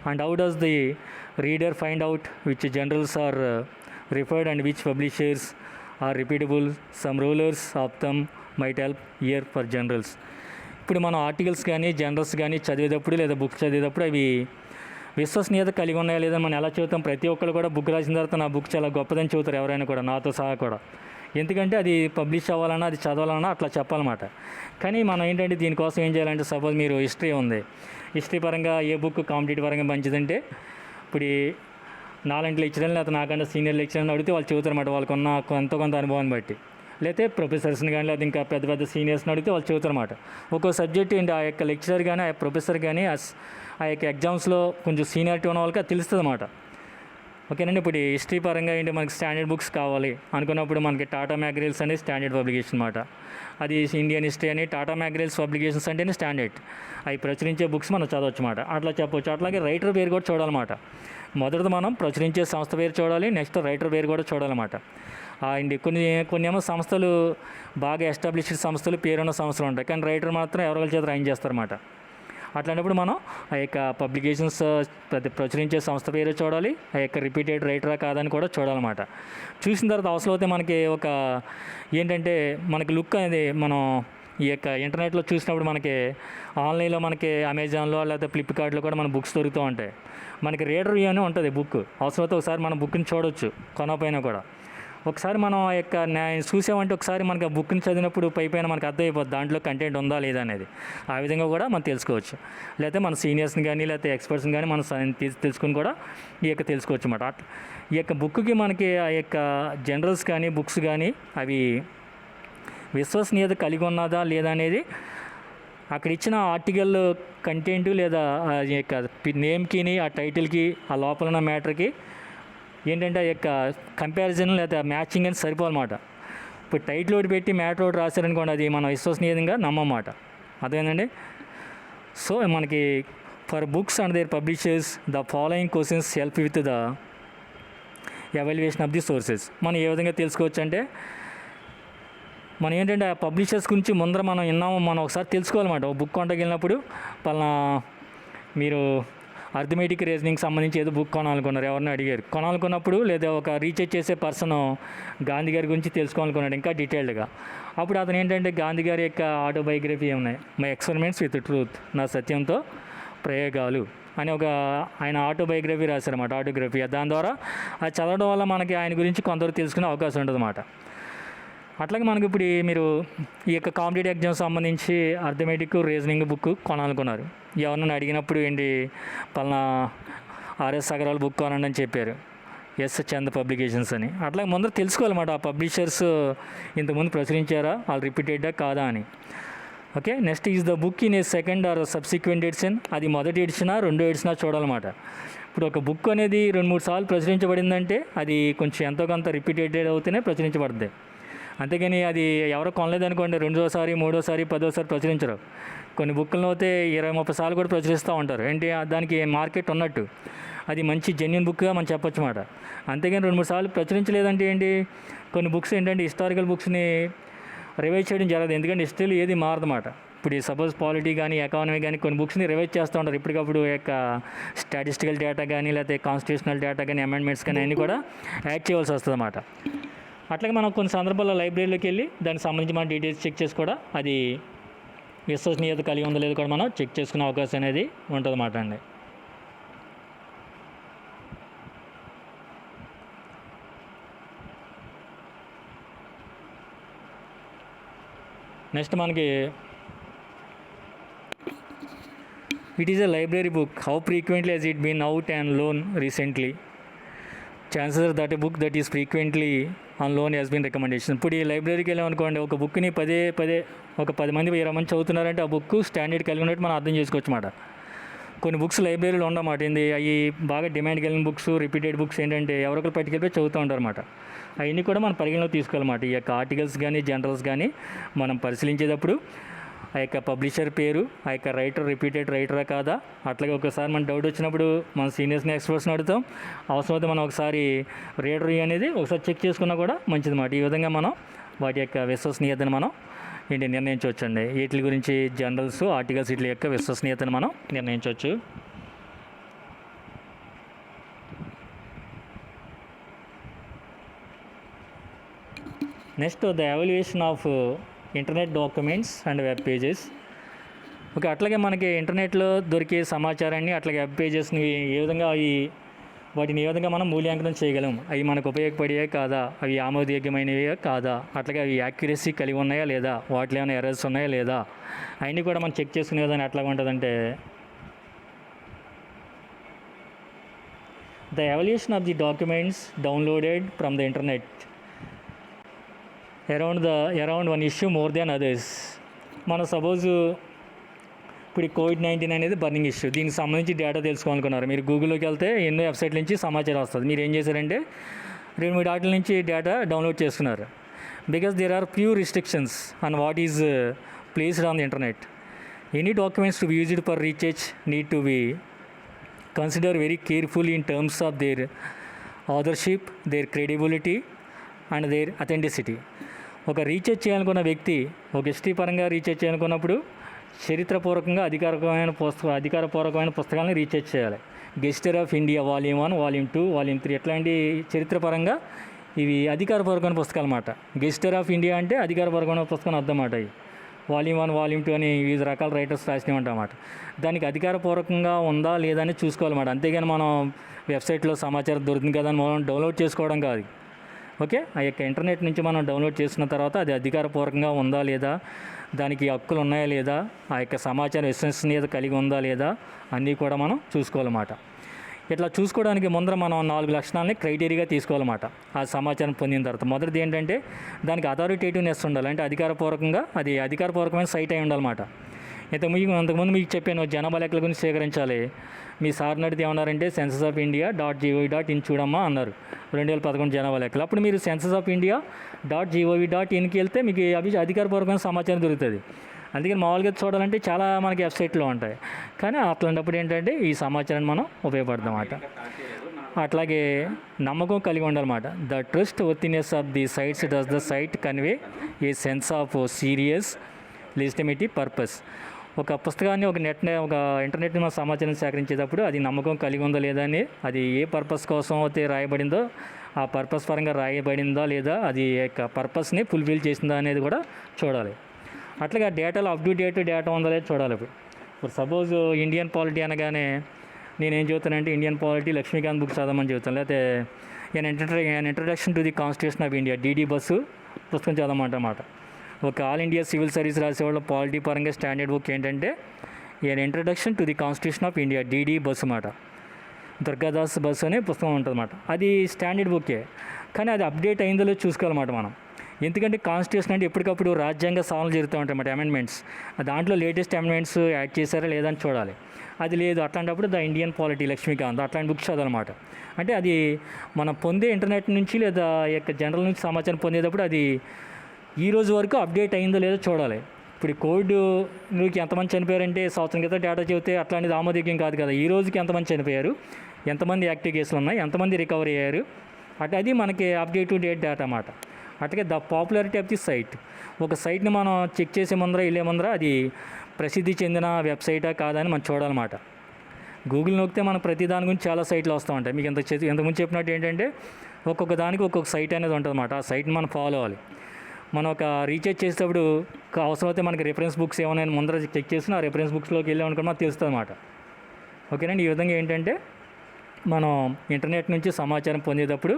And how does the reader find out which journals are referred and which publishers are reputable? Some rulers of thumb might help here for journals. ఇప్పుడు మనం articles కానీ journals కానీ చదివేటప్పుడు లేదా book చదివేటప్పుడు అవి విశ్వసనీయత కలిగి ఉన్నాయా లేదా మనం ఎలా చదువుతాం. ప్రతి ఒక్కరు కూడా బుక్ రాసిన తర్వాత నా బుక్ చాలా గొప్పదని చదువుతారు ఎవరైనా కూడా, నాతో సహా కూడా. ఎందుకంటే అది పబ్లిష్ అవ్వాలన్నా అది చదవాలన్నా అట్లా చెప్పాలన్నమాట. కానీ మనం ఏంటంటే దీనికోసం ఏం చేయాలంటే, సపోజ్ మీరు హిస్టరీ ఉంది, హిస్టరీ పరంగా ఏ బుక్ కాంపిటేటివ్ పరంగా మంచిదంటే ఇప్పుడు 4 లెక్చరర్లు లేదా నాకన్నా సీనియర్ లెక్చరర్ని అడిగితే వాళ్ళు చదువుతారన్నమాట, వాళ్ళకున్న కొంత అనుభవాన్ని బట్టి. లేకపోతే ప్రొఫెసర్స్ని కానీ లేదా ఇంకా పెద్ద పెద్ద సీనియర్స్ని అడిగితే వాళ్ళు చెబుతారన్నమాట. ఒక్కో సబ్జెక్ట్ ఏంటి ఆ యొక్క లెక్చరర్ కానీ ఆ ప్రొఫెసర్ కానీ ఆ యొక్క ఎగ్జామ్స్లో కొంచెం సీనియారిటీ ఉన్న వాళ్ళకి అది తెలుస్తుంది అన్నమాట. ఓకేనండి. ఇప్పుడు హిస్టరీ పరంగా ఏంటి మనకి స్టాండర్డ్ బుక్స్ కావాలి అనుకున్నప్పుడు మనకి టాటా మ్యాగ్రిల్స్ అనేది స్టాండర్డ్ పబ్లికేషన్ అనమాట. అది ఇండియన్ హిస్టరీ అని టాటా మ్యాగ్రిల్స్ పబ్లికేషన్స్ అంటేనే స్టాండర్డ్. అవి ప్రచురించే బుక్స్ మనం చదవచ్చు అన్నమాట. అట్లా చెప్పవచ్చు. అట్లాగే రైటర్ పేరు కూడా చూడాలన్నమాట. మొదటిది మనం ప్రచురించే సంస్థ పేరు చూడాలి, నెక్స్ట్ రైటర్ పేరు కూడా చూడాలన్నమాట. అండి కొన్ని ఏమో సంస్థలు బాగా ఎస్టాబ్లిష్డ్ సంస్థలు, పేరున్న సంస్థలు ఉంటాయి, కానీ రైటర్ మాత్రం ఎవరి చేత రాయింగ్ చేస్తారన్నమాట. అట్లాంటప్పుడు మనం ఆ యొక్క పబ్లికేషన్స్ ప్రచురించే సంస్థ పేరు చూడాలి, ఆ యొక్క రిపీటెడ్ రైటరా కాదని కూడా చూడాలన్నమాట. చూసిన తర్వాత అవసరం అయితే మనకి ఒక ఏంటంటే మనకి లుక్ అనేది మనం ఈ యొక్క ఇంటర్నెట్లో చూసినప్పుడు మనకి ఆన్లైన్లో మనకి అమెజాన్లో లేకపోతే ఫ్లిప్కార్ట్లో కూడా మన బుక్స్ దొరుకుతూ ఉంటాయి. మనకి రీడర్ రివ్యూ అని ఉంటుంది బుక్. అవసరమైతే ఒకసారి మనం బుక్ని చూడవచ్చు కొనపైన కూడా. ఒకసారి మనం ఆ యొక్క చూసామంటే ఒకసారి మనకి ఆ బుక్ని చదివినప్పుడు పైన మనకు అర్థమైపోద్ది దాంట్లో కంటెంట్ ఉందా లేదా అనేది. ఆ విధంగా కూడా మనం తెలుసుకోవచ్చు. లేకపోతే మన సీనియర్స్ని కానీ లేకపోతే ఎక్స్పర్ట్స్ని కానీ మనం తెలుసుకుని కూడా ఈ యొక్క తెలుసుకోవచ్చు అన్నమాట. ఈ యొక్క బుక్కి మనకి ఆ యొక్క జనరల్స్ కానీ బుక్స్ కానీ అవి విశ్వసనీయత కలిగి ఉన్నదా లేదా అనేది అక్కడ ఇచ్చిన ఆర్టికల్ కంటెంట్ లేదా ఆ యొక్క నేమ్కిని ఆ టైటిల్కి ఆ లోపల ఉన్న మ్యాటర్కి ఏంటంటే ఆ యొక్క కంపారిజన్ లేదా మ్యాచింగ్ అని సరిపోలన్నమాట. ఇప్పుడు టైటిల్ ఒకటి పెట్టి మ్యాటర్ ఒకటి రాశారనుకోండి, అది మనం విశ్వసనీయంగా నమ్మమాట. అదేనండి. సో మనకి for books and their publishers the following questions help with the evaluation of the sources. మనం ఏ విధంగా తెలుసుకోవచ్చు అంటే మనం ఏంటంటే ఆ పబ్లిషర్స్ గురించి ముందర మనం విన్నాము, మనం ఒకసారి తెలుసుకోవాలన్నమాట. ఒక బుక్ కొంటకి వెళ్ళినప్పుడు పలానా మీరు అర్థమెటిక్ రీజనింగ్ సంబంధించి ఏదో బుక్ కొనాలనుకున్నారు, ఎవరిని అడిగారు, కొనాలనుకున్నప్పుడు లేదా ఒక రీసెర్చ్ చేసే పర్సన్ గాంధీ గారి గురించి తెలుసుకోవాలనుకున్నాడు ఇంకా డీటెయిల్డ్గా. అప్పుడు అతను ఏంటంటే గాంధీ గారి యొక్క ఆటోబయోగ్రఫీ ఉన్నాయి, మై ఎక్స్పెరిమెంట్స్ విత్ ట్రూత్, నా సత్యంతో ప్రయోగాలు అని ఒక ఆయన ఆటోబయోగ్రఫీ రాశారన్నమాట, ఆటోగ్రఫీ. దాని ద్వారా అది చదవడం వల్ల మనకి ఆయన గురించి కొంతవరకు తెలుసుకునే అవకాశం ఉంటుంది అన్నమాట. అట్లాగే మనకి ఇప్పుడు మీరు ఈ యొక్క కాంపిటేటివ్ ఎగ్జామ్స్ సంబంధించి అర్థమెటిక్ రీజనింగ్ బుక్ కొనాలనుకున్నారు, ఎవరినైనా అడిగినప్పుడు ఏంటి పలానా ఆర్ఎస్ అగర్వాల్ బుక్ కొనండి అని చెప్పారు, ఎస్ చంద్ పబ్లికేషన్స్ అని. అట్లాగే ముందర తెలుసుకోవాలన్నమాట ఆ పబ్లిషర్స్ ఇంతకుముందు ప్రచురించారా, వాళ్ళు రిపీటెడ్డా కాదా అని. Okay. Next is the book in a second or subsequent edition, అది మొదటి ఎడిషనా రెండో ఎడిషనా చూడాలన్నమాట. ఇప్పుడు ఒక బుక్ అనేది 2-3 సార్లు ప్రచురించబడిందంటే అది కొంచెం ఎంతో కొంత రిపీటెడ్ అవుతూనే ప్రచురించబడుతుంది. అంతేగాని అది ఎవరో కొనలేదనుకోండి, రెండోసారి మూడోసారి 10ఓసారి ప్రచురించరు. కొన్ని బుక్కులను అయితే 20-30 సార్లు కూడా ప్రచురిస్తూ ఉంటారు. ఏంటి దానికి మార్కెట్ ఉన్నట్టు, అది మంచి జెన్యున్ బుక్గా మనం చెప్పొచ్చు అన్నమాట. అంతేగాని 2-3 సార్లు ప్రచురించలేదంటే ఏంటి, కొన్ని బుక్స్ ఏంటంటే హిస్టారికల్ బుక్స్ని రివైజ్ చేయడం జరగదు, ఎందుకంటే హిస్టరీలో ఏది మారదన్నమాట. ఇప్పుడు సపోజ్ పాలిటీ కానీ ఎకానమీ కానీ కొన్ని బుక్స్ని రివైజ్ చేస్తూ ఉంటారు ఇప్పటికప్పుడు. యొక్క స్టాటిస్టికల్ డేటా కానీ లేకపోతే కాన్స్టిట్యూషనల్ డేటా కానీ అమెండ్మెంట్స్ కానీ అన్నీ కూడా యాడ్ చేయవలసి వస్తుంది అన్నమాట. అట్లాగే మనం కొన్ని సందర్భాల్లో లైబ్రరీలోకి వెళ్ళి దానికి సంబంధించి మన డీటెయిల్స్ చెక్ చేసి కూడా అది విశ్వసనీయత కలిగి ఉందో లేదో కూడా మనం చెక్ చేసుకునే అవకాశం అనేది ఉంటుంది అన్నమాట అండి. నెక్స్ట్ మనకి it is a library book, how frequently has it been out and loan recently, chances that a book that is frequently on loan has been recommendation. ఇప్పుడు ఈ లైబ్రరీకి వెళ్ళామనుకోండి, ఒక బుక్ని పదే ఒక 10 మంది 20 మంది చదువుతున్నారంటే ఆ బుక్ స్టాండర్డ్ కలిగి ఉన్నట్టు మనం అర్థం చేసుకోవచ్చు అన్నమాట. కొన్ని బుక్స్ లైబ్రరీలో ఉండమాట, ఏంది అవి బాగా డిమాండ్ కలిగిన బుక్స్, రిపీటెడ్ బుక్స్ ఏంటంటే ఎవరొకరు పట్టుకెళ్ళిపోయి చదువుతూ ఉంటారు అన్నమాట. అవన్నీ కూడా మనం పరిగణలోకి తీసుకోవాలన్నమాట. ఈ యొక్క ఆర్టికల్స్ కానీ జనరల్స్ కానీ మనం పరిశీలించేటప్పుడు ఆ యొక్క పబ్లిషర్ పేరు, ఆ యొక్క రైటర్ రిపీటెడ్ రైటరా కాదా. అట్లాగే ఒకసారి మన డౌట్ వచ్చినప్పుడు మన సీనియర్స్ని ఎక్స్పర్ట్స్ని అడుగుతాం. అవసరమైతే మనం ఒకసారి రీడర్ అనేది ఒకసారి చెక్ చేసుకున్నా కూడా మంచిది మాట. ఈ విధంగా మనం వాటి యొక్క విశ్వసనీయతను మనం ఏంటి నిర్ణయించవచ్చండి. వీటి గురించి జనరల్స్ ఆర్టికల్స్ వీటి యొక్క విశ్వసనీయతను మనం నిర్ణయించవచ్చు. Next the evaluation of internet documents and web pages. Okay. అట్లాగే మనకి ఇంటర్నెట్లో దొరికే సమాచారాన్ని అట్లాగే వెబ్ పేజెస్ని ఏ విధంగా వాటిని ఏ విధంగా మనం మూల్యాంకనం చేయగలం, అవి మనకు ఉపయోగపడేవే కాదా, అవి ఆమోదయోగ్యమైనవే కాదా, అట్లాగే అవి యాక్యురసీ కలిగి ఉన్నాయా లేదా, వాటిలో ఏమైనా ఎర్రర్స్ ఉన్నాయా లేదా, అవన్నీ కూడా మనం చెక్ చేసుకునే విధానం ఎట్లా ఉంటుందంటే the evaluation of the documents downloaded from the internet around one issue more than others. మనం సపోజ్ ఇప్పుడు ఈ కోవిడ్-19 అనేది బర్నింగ్ ఇష్యూ. దీనికి సంబంధించి డేటా తెలుసుకోవాలనుకున్నారు, మీరు గూగుల్లోకి వెళ్తే ఎన్నో వెబ్సైట్ల నుంచి సమాచారం వస్తుంది. మీరు ఏం చేశారంటే 2-3 వాటిల నుంచి డేటా డౌన్లోడ్ చేసుకున్నారు. Because there are few restrictions on what is placed on the internet. Any documents to be used for research need to be consider very carefully in terms of their authorship, their credibility and their authenticity. ఒక research చేయాలనుకున్న వ్యక్తి ఒక history పరంగా research చేయాలనుకున్నప్పుడు చరిత్రపూర్వకంగా అధికారపూర్వకమైన పుస్తకాలను research చేయాలి. Gazetteer of India volume 1, volume 2, volume 3 ఇట్లాంటి చరిత్రపరంగా ఇవి అధికారపూర్వకమైన పుస్తకాలు అన్నమాట. గెజిటర్ ఆఫ్ ఇండియా అంటే అధికారపూర్వకమైన పుస్తకం అర్థం అన్నమాట. ఇవి వాల్యూమ్ 1, వాల్యూమ్ 2 అని వివిధ రకాల రైటర్స్ రాసినవి అన్నమాట. దానికి అధికారపూర్వకంగా ఉందా లేదా అని చూసుకోవాలన్నమాట. అంతేగాని మనం వెబ్సైట్లో సమాచారం దొరుకుతుంది కదా అని మనం డౌన్లోడ్ చేసుకోవడం కాదు. ఓకే, ఆ యొక్క ఇంటర్నెట్ నుంచి మనం డౌన్లోడ్ చేసిన తర్వాత అది అధికారపూర్వకంగా ఉందా లేదా, దానికి హక్కులు ఉన్నాయా లేదా, ఆ యొక్క సమాచారం విశ్వసనీయత కలిగి ఉందా లేదా అన్నీ కూడా మనం చూసుకోవాలన్నమాట. ఇట్లా చూసుకోవడానికి ముందర మనం 4 లక్షణాలని క్రైటీరియాగా తీసుకోవాలన్నమాట. ఆ సమాచారం పొందిన తర్వాత మొదటిది ఏంటంటే దానికి అథారిటేటివ్నెస్ ఉండాలి. అంటే అధికారపూర్వకమైన సైట్ అయి ఉండాలన్నమాట. అంతకుముందు మీకు చెప్పాను, జనాభా లెక్కల గురించి సేకరించాలి. మీ సార్ నడితే ఏమన్నారంటే censusofindia.gov.in చూడమ్మా అన్నారు, 2011 జనాభా లెక్కలు. అప్పుడు మీరు censusofindia.gov.inకి వెళ్తే మీకు అధికారపూర్వకమైన సమాచారం దొరుకుతుంది. అందుకని మామూలుగా చూడాలంటే చాలా మనకి వెబ్సైట్లో ఉంటాయి, కానీ అట్లాంటప్పుడు ఏంటంటే ఈ సమాచారాన్ని మనం ఉపయోగపడతామన్నమాట. అట్లాగే నమ్మకం కలిగి ఉండాలన్నమాట. The trustworthiness of the sites does the site convey a sense of serious legitimate purpose. ఒక పుస్తకాన్ని ఒక ఇంటర్నెట్ మనం సమాచారం సేకరించేటప్పుడు అది నమ్మకం కలిగి ఉందా లేదా అని, అది ఏ పర్పస్ కోసం అయితే రాయబడిందో ఆ పర్పస్ పరంగా రాయబడిందా లేదా, అది యొక్క పర్పస్ని ఫుల్ఫిల్ చేసిందా అనేది కూడా చూడాలి. అట్లాగే డేటాలో అప్ టు డేట్ డేటా ఉందా లేదా చూడాలి. ఇప్పుడు సపోజ్ ఇండియన్ పాలిటీ అనగానే నేనేం చెబుతానంటే ఇండియన్ పాలిటీ లక్ష్మీకాంత్ బుక్ చదవమని చెబుతాను, లేకపోతే an introduction to the constitution of India DD Basu పుస్తకం చదవమంటమాట. ఒక ఆల్ ఇండియా సివిల్ సర్వీస్ రాసేవాళ్ళ పాలిటీ పరంగా స్టాండర్డ్ బుక్ ఏంటంటే an introduction to the constitution of India DD Basu మాట, దుర్గాదాస్ బస్సు అనే పుస్తకం ఉంటుందన్నమాట. అది స్టాండర్డ్ బుక్కే, కానీ అది అప్డేట్ అయిందో లేదో చూసుకోవాలన్నమాట మనం. ఎందుకంటే కాన్స్టిట్యూషన్ అంటే ఎప్పటికప్పుడు రాజ్యాంగ సవరణలు జరుగుతూ ఉంటాయి అన్నమాట, అమెండ్మెంట్స్. దాంట్లో లేటెస్ట్ అమెండ్మెంట్స్ యాడ్ చేశారా లేదా అని చూడాలి. అది లేదు, అట్లాంటప్పుడు ద ఇండియన్ పాలిటీ లక్ష్మీకాంత్ అట్లాంటి బుక్స్ చదవాలన్నమాట. అంటే అది మనం పొందే ఇంటర్నెట్ నుంచి లేదా యొక్క జనరల్ నుంచి సమాచారం పొందేటప్పుడు అది ఈ రోజు వరకు అప్డేట్ అయిందో లేదో చూడాలి. ఇప్పుడు కోవిడ్కి ఎంతమంది చనిపోయారంటే సంవత్సరం క్రితం డేటా చెబితే అట్లాంటిది ఆమోదయోగ్యం కాదు కదా. ఈ రోజుకి ఎంతమంది చనిపోయారు, ఎంతమంది యాక్టివ్ కేసులు ఉన్నాయి, ఎంతమంది రికవరీ అయ్యారు, అది మనకి అప్డేట్ టు డేట్ డేటా అన్నమాట. అట్లాగే the popularity of the site. ఒక సైట్ని మనం చెక్ చేసే వెళ్ళే ముందర అది ప్రసిద్ధి చెందిన వెబ్సైటా కాదని మనం చూడాలన్నమాట. గూగుల్ నొక్కితే మనం ప్రతి దాని గురించి చాలా సైట్లు వస్తూ ఉంటాయి. మీకు ఇంతకుముందు చెప్పినట్టు ఏంటంటే ఒక్కొక్క దానికి ఒక్కొక్క సైట్ అనేది ఉంటుంది అన్నమాట. ఆ సైట్ని మనం ఫాలో అవ్వాలి. మనం ఒక రీఛార్జ్ చేసేటప్పుడు అవసరమైతే మనకి రెఫరెన్స్ బుక్స్ ఏమైనా ముందర చెక్ చేసిన ఆ రెఫరెన్స్ బుక్స్లోకి వెళ్ళామనుకుని మనకు తెలుస్తుంది అన్నమాట. ఓకేనండి. ఈ విధంగా ఏంటంటే మనం ఇంటర్నెట్ నుంచి సమాచారం పొందేటప్పుడు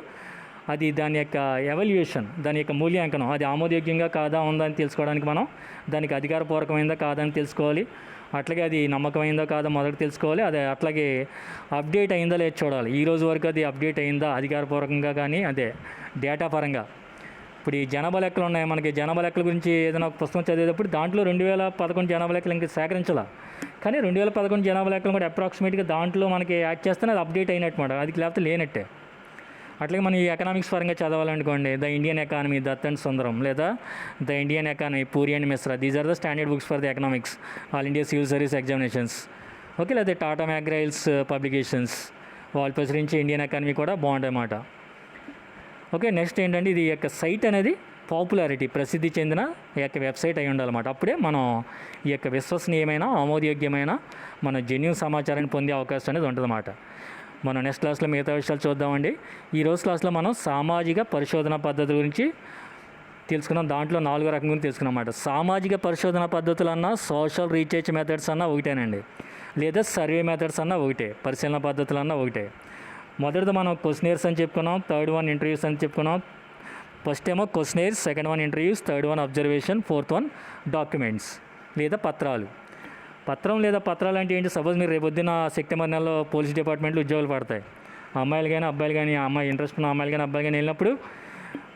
అది దాని యొక్క ఎవాల్యుయేషన్, దాని యొక్క మూల్యాంకనం, అది ఆమోదయోగ్యంగా కాదా ఉందా అని తెలుసుకోవడానికి మనం దానికి అధికారపూర్వకమైందా కాదా అని తెలుసుకోవాలి. అట్లాగే అది నమ్మకమైందా కాదా మొదట తెలుసుకోవాలి. అది అట్లాగే అప్డేట్ అయిందా లేదు చూడాలి. ఈ రోజు వరకు అది అప్డేట్ అయిందా అధికారపూర్వకంగా కానీ డేటా పరంగా. ఇప్పుడు ఈ జనాభా లెక్కలు ఉన్నాయి, మనకి జనాభా లెక్కల గురించి ఏదైనా ఒక పుస్తకం చదివేటప్పుడు దాంట్లో 2011 జనాభా లెక్కలు ఇంకా సేకరించాల, కానీ 2011 జనాభా లెక్కలు కూడా అప్రాక్సిమేట్గా దాంట్లో మనకి యాడ్ చేస్తేనే అది అప్డేట్ అయినట్టు మాట, అది లేకపోతే లేనట్టే. అట్లాగే మనం ఈ ఎకనామిక్స్ పరంగా చదవాలనుకోండి, the Indian economy Datt and Sundaram, లేదా the Indian economy Puri and Misra, these are the standard books for the economics, all India civil service examinations. Okay, లేదా టాటా మ్యాగ్రైల్స్ పబ్లికేషన్స్ వాళ్ళు ప్రచురించి ఇండియన్ ఎకానమీ కూడా బాగుంటాయి అన్నమాట. ఓకే, నెక్స్ట్ ఏంటంటే ఇది యొక్క సైట్ అనేది పాపులారిటీ, ప్రసిద్ధి చెందిన ఈ యొక్క వెబ్సైట్ అయి ఉండాలన్నమాట. అప్పుడే మనం ఈ యొక్క విశ్వసనీయమైన ఆమోదయోగ్యమైన మన జెన్యూన్ సమాచారాన్ని పొందే అవకాశం అనేది ఉంటుందన్నమాట. మనం నెక్స్ట్ క్లాస్లో మిగతా విషయాలు చూద్దామండి. ఈ రోజు క్లాస్లో మనం సామాజిక పరిశోధన పద్ధతి గురించి తెలుసుకున్నాం. దాంట్లో 4 రకం గురించి తెలుసుకున్నాం అన్నమాట. సామాజిక పరిశోధన పద్ధతులు అన్నా, సోషల్ రీసెర్చ్ మెథడ్స్ అన్నా ఒకటేనండి, లేదా సర్వే మెథడ్స్ అన్నా ఒకటే, పరిశీలన పద్ధతులు అన్నా ఒకటే. మొదటిది మనం క్వశ్చనర్స్ అని చెప్పుకున్నాం, థర్డ్ వన్ ఇంటర్వ్యూస్ అని చెప్పుకున్నాం. ఫస్ట్ ఏమో questionnaires, second one interviews, third one observation, fourth one documents లేదా పత్రాలు. పత్రం లేదా పత్రాలు అంటే ఏంటి? సపోజ్ మీరు రేపొద్దున సెప్టెంబర్ నెలలో పోలీస్ డిపార్ట్మెంట్లో ఉద్యోగాలు పడతాయి. అమ్మాయిలు కానీ అబ్బాయిలు కానీ, అమ్మాయి ఇంట్రెస్ట్ ఉన్న అమ్మాయిలు కానీ అబ్బాయిలు కానీ వెళ్ళినప్పుడు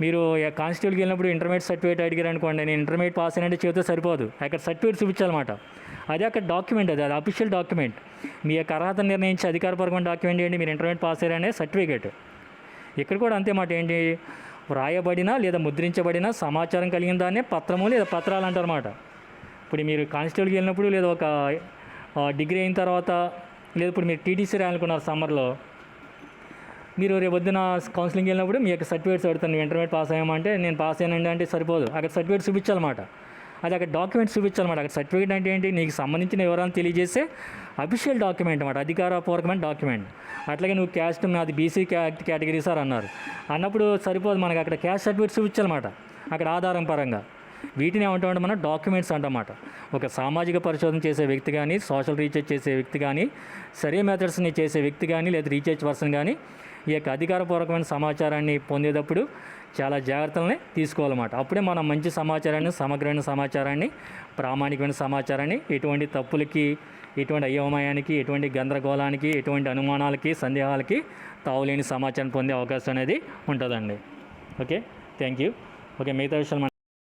మీరు కానిస్టేబుల్కి వెళ్ళినప్పుడు ఇంటర్మీడియట్ సర్టిఫికేట్ అడిగారు అనుకోండి, నేను ఇంటర్మీడియట్ పాస్ అయినంటే చేతితో సరిపోదు, అక్కడ సర్టిఫికేట్ చూపించాలన్నమాట. అదే అక్కడ డాక్యుమెంట్, అది అఫీషియల్ డాక్యుమెంట్. మీ యొక్క అర్హత నిర్ణయించి అధికారపూర్వకమైన డాక్యుమెంట్ ఏంటి, మీరు ఇంటర్మీడియట్ పాస్ అయ్యారనే సర్టిఫికేట్. ఇక్కడ కూడా అంతే మాట, ఏంటి, వ్రాయబడిన లేదా ముద్రించబడిన సమాచారం కలిగిన దాన్నే పత్రము లేదా పత్రాలు అంటారన్నమాట. ఇప్పుడు మీరు కానిస్టేబుల్కి వెళ్ళినప్పుడు లేదా ఒక డిగ్రీ అయిన తర్వాత, లేదా ఇప్పుడు మీరు టీటీసీ రాయాలనుకున్నారు సమ్మర్లో, మీరు రేపు పొద్దున కౌన్సిలింగ్కి వెళ్ళినప్పుడు మీ యొక్క సర్టిఫికేట్స్ అడుగుతాను, నువ్వు ఇంటర్మీడియట్ పాస్ అయ్యామంటే నేను పాస్ అయ్యానండి అంటే సరిపోదు, అక్కడ సర్టిఫికేట్ చూపించాలన్నమాట. అది అక్కడ డాక్యుమెంట్స్ చూపించాలన్నమాట. అక్కడ సర్టిఫికేట్ అంటే ఏంటి, నీకు సంబంధించిన వివరాలను తెలియజేసే అఫీషియల్ డాక్యుమెంట్ అన్నమాట, అధికారపూర్వకమైన డాక్యుమెంట్. అట్లాగే నువ్వు క్యాస్ట్ అది బీసీ కేటగిరీ సార్ అన్నప్పుడు సరిపోదు, మనకి అక్కడ క్యాస్ట్ సర్టిఫికేట్ చూపించాలన్నమాట, అక్కడ ఆధారం పరంగా. వీటిని ఏమంటామంటే మనం డాక్యుమెంట్స్ అంటమాట. ఒక సామాజిక పరిశోధన చేసే వ్యక్తి కానీ, సోషల్ రీసెర్చ్ చేసే వ్యక్తి కానీ, సర్వే మెథడ్స్ని చేసే వ్యక్తి కానీ, లేదా రీసెర్చ్ పర్సన్ కానీ ఈ యొక్క అధికారపూర్వకమైన సమాచారాన్ని పొందేటప్పుడు చాలా జాగ్రత్తలని తీసుకోవాలన్నమాట. అప్పుడే మనం మంచి సమాచారాన్ని, సమగ్రమైన సమాచారాన్ని, ప్రామాణికమైన సమాచారాన్ని, ఎటువంటి తప్పులకి, ఎటువంటి అయోమయానికి, ఎటువంటి గందరగోళానికి, ఎటువంటి అనుమానాలకి, సందేహాలకి తావులేని సమాచారం పొందే అవకాశం అనేది ఉంటుందండి. Okay, thank you. ఓకే, మిగతా విషయాలు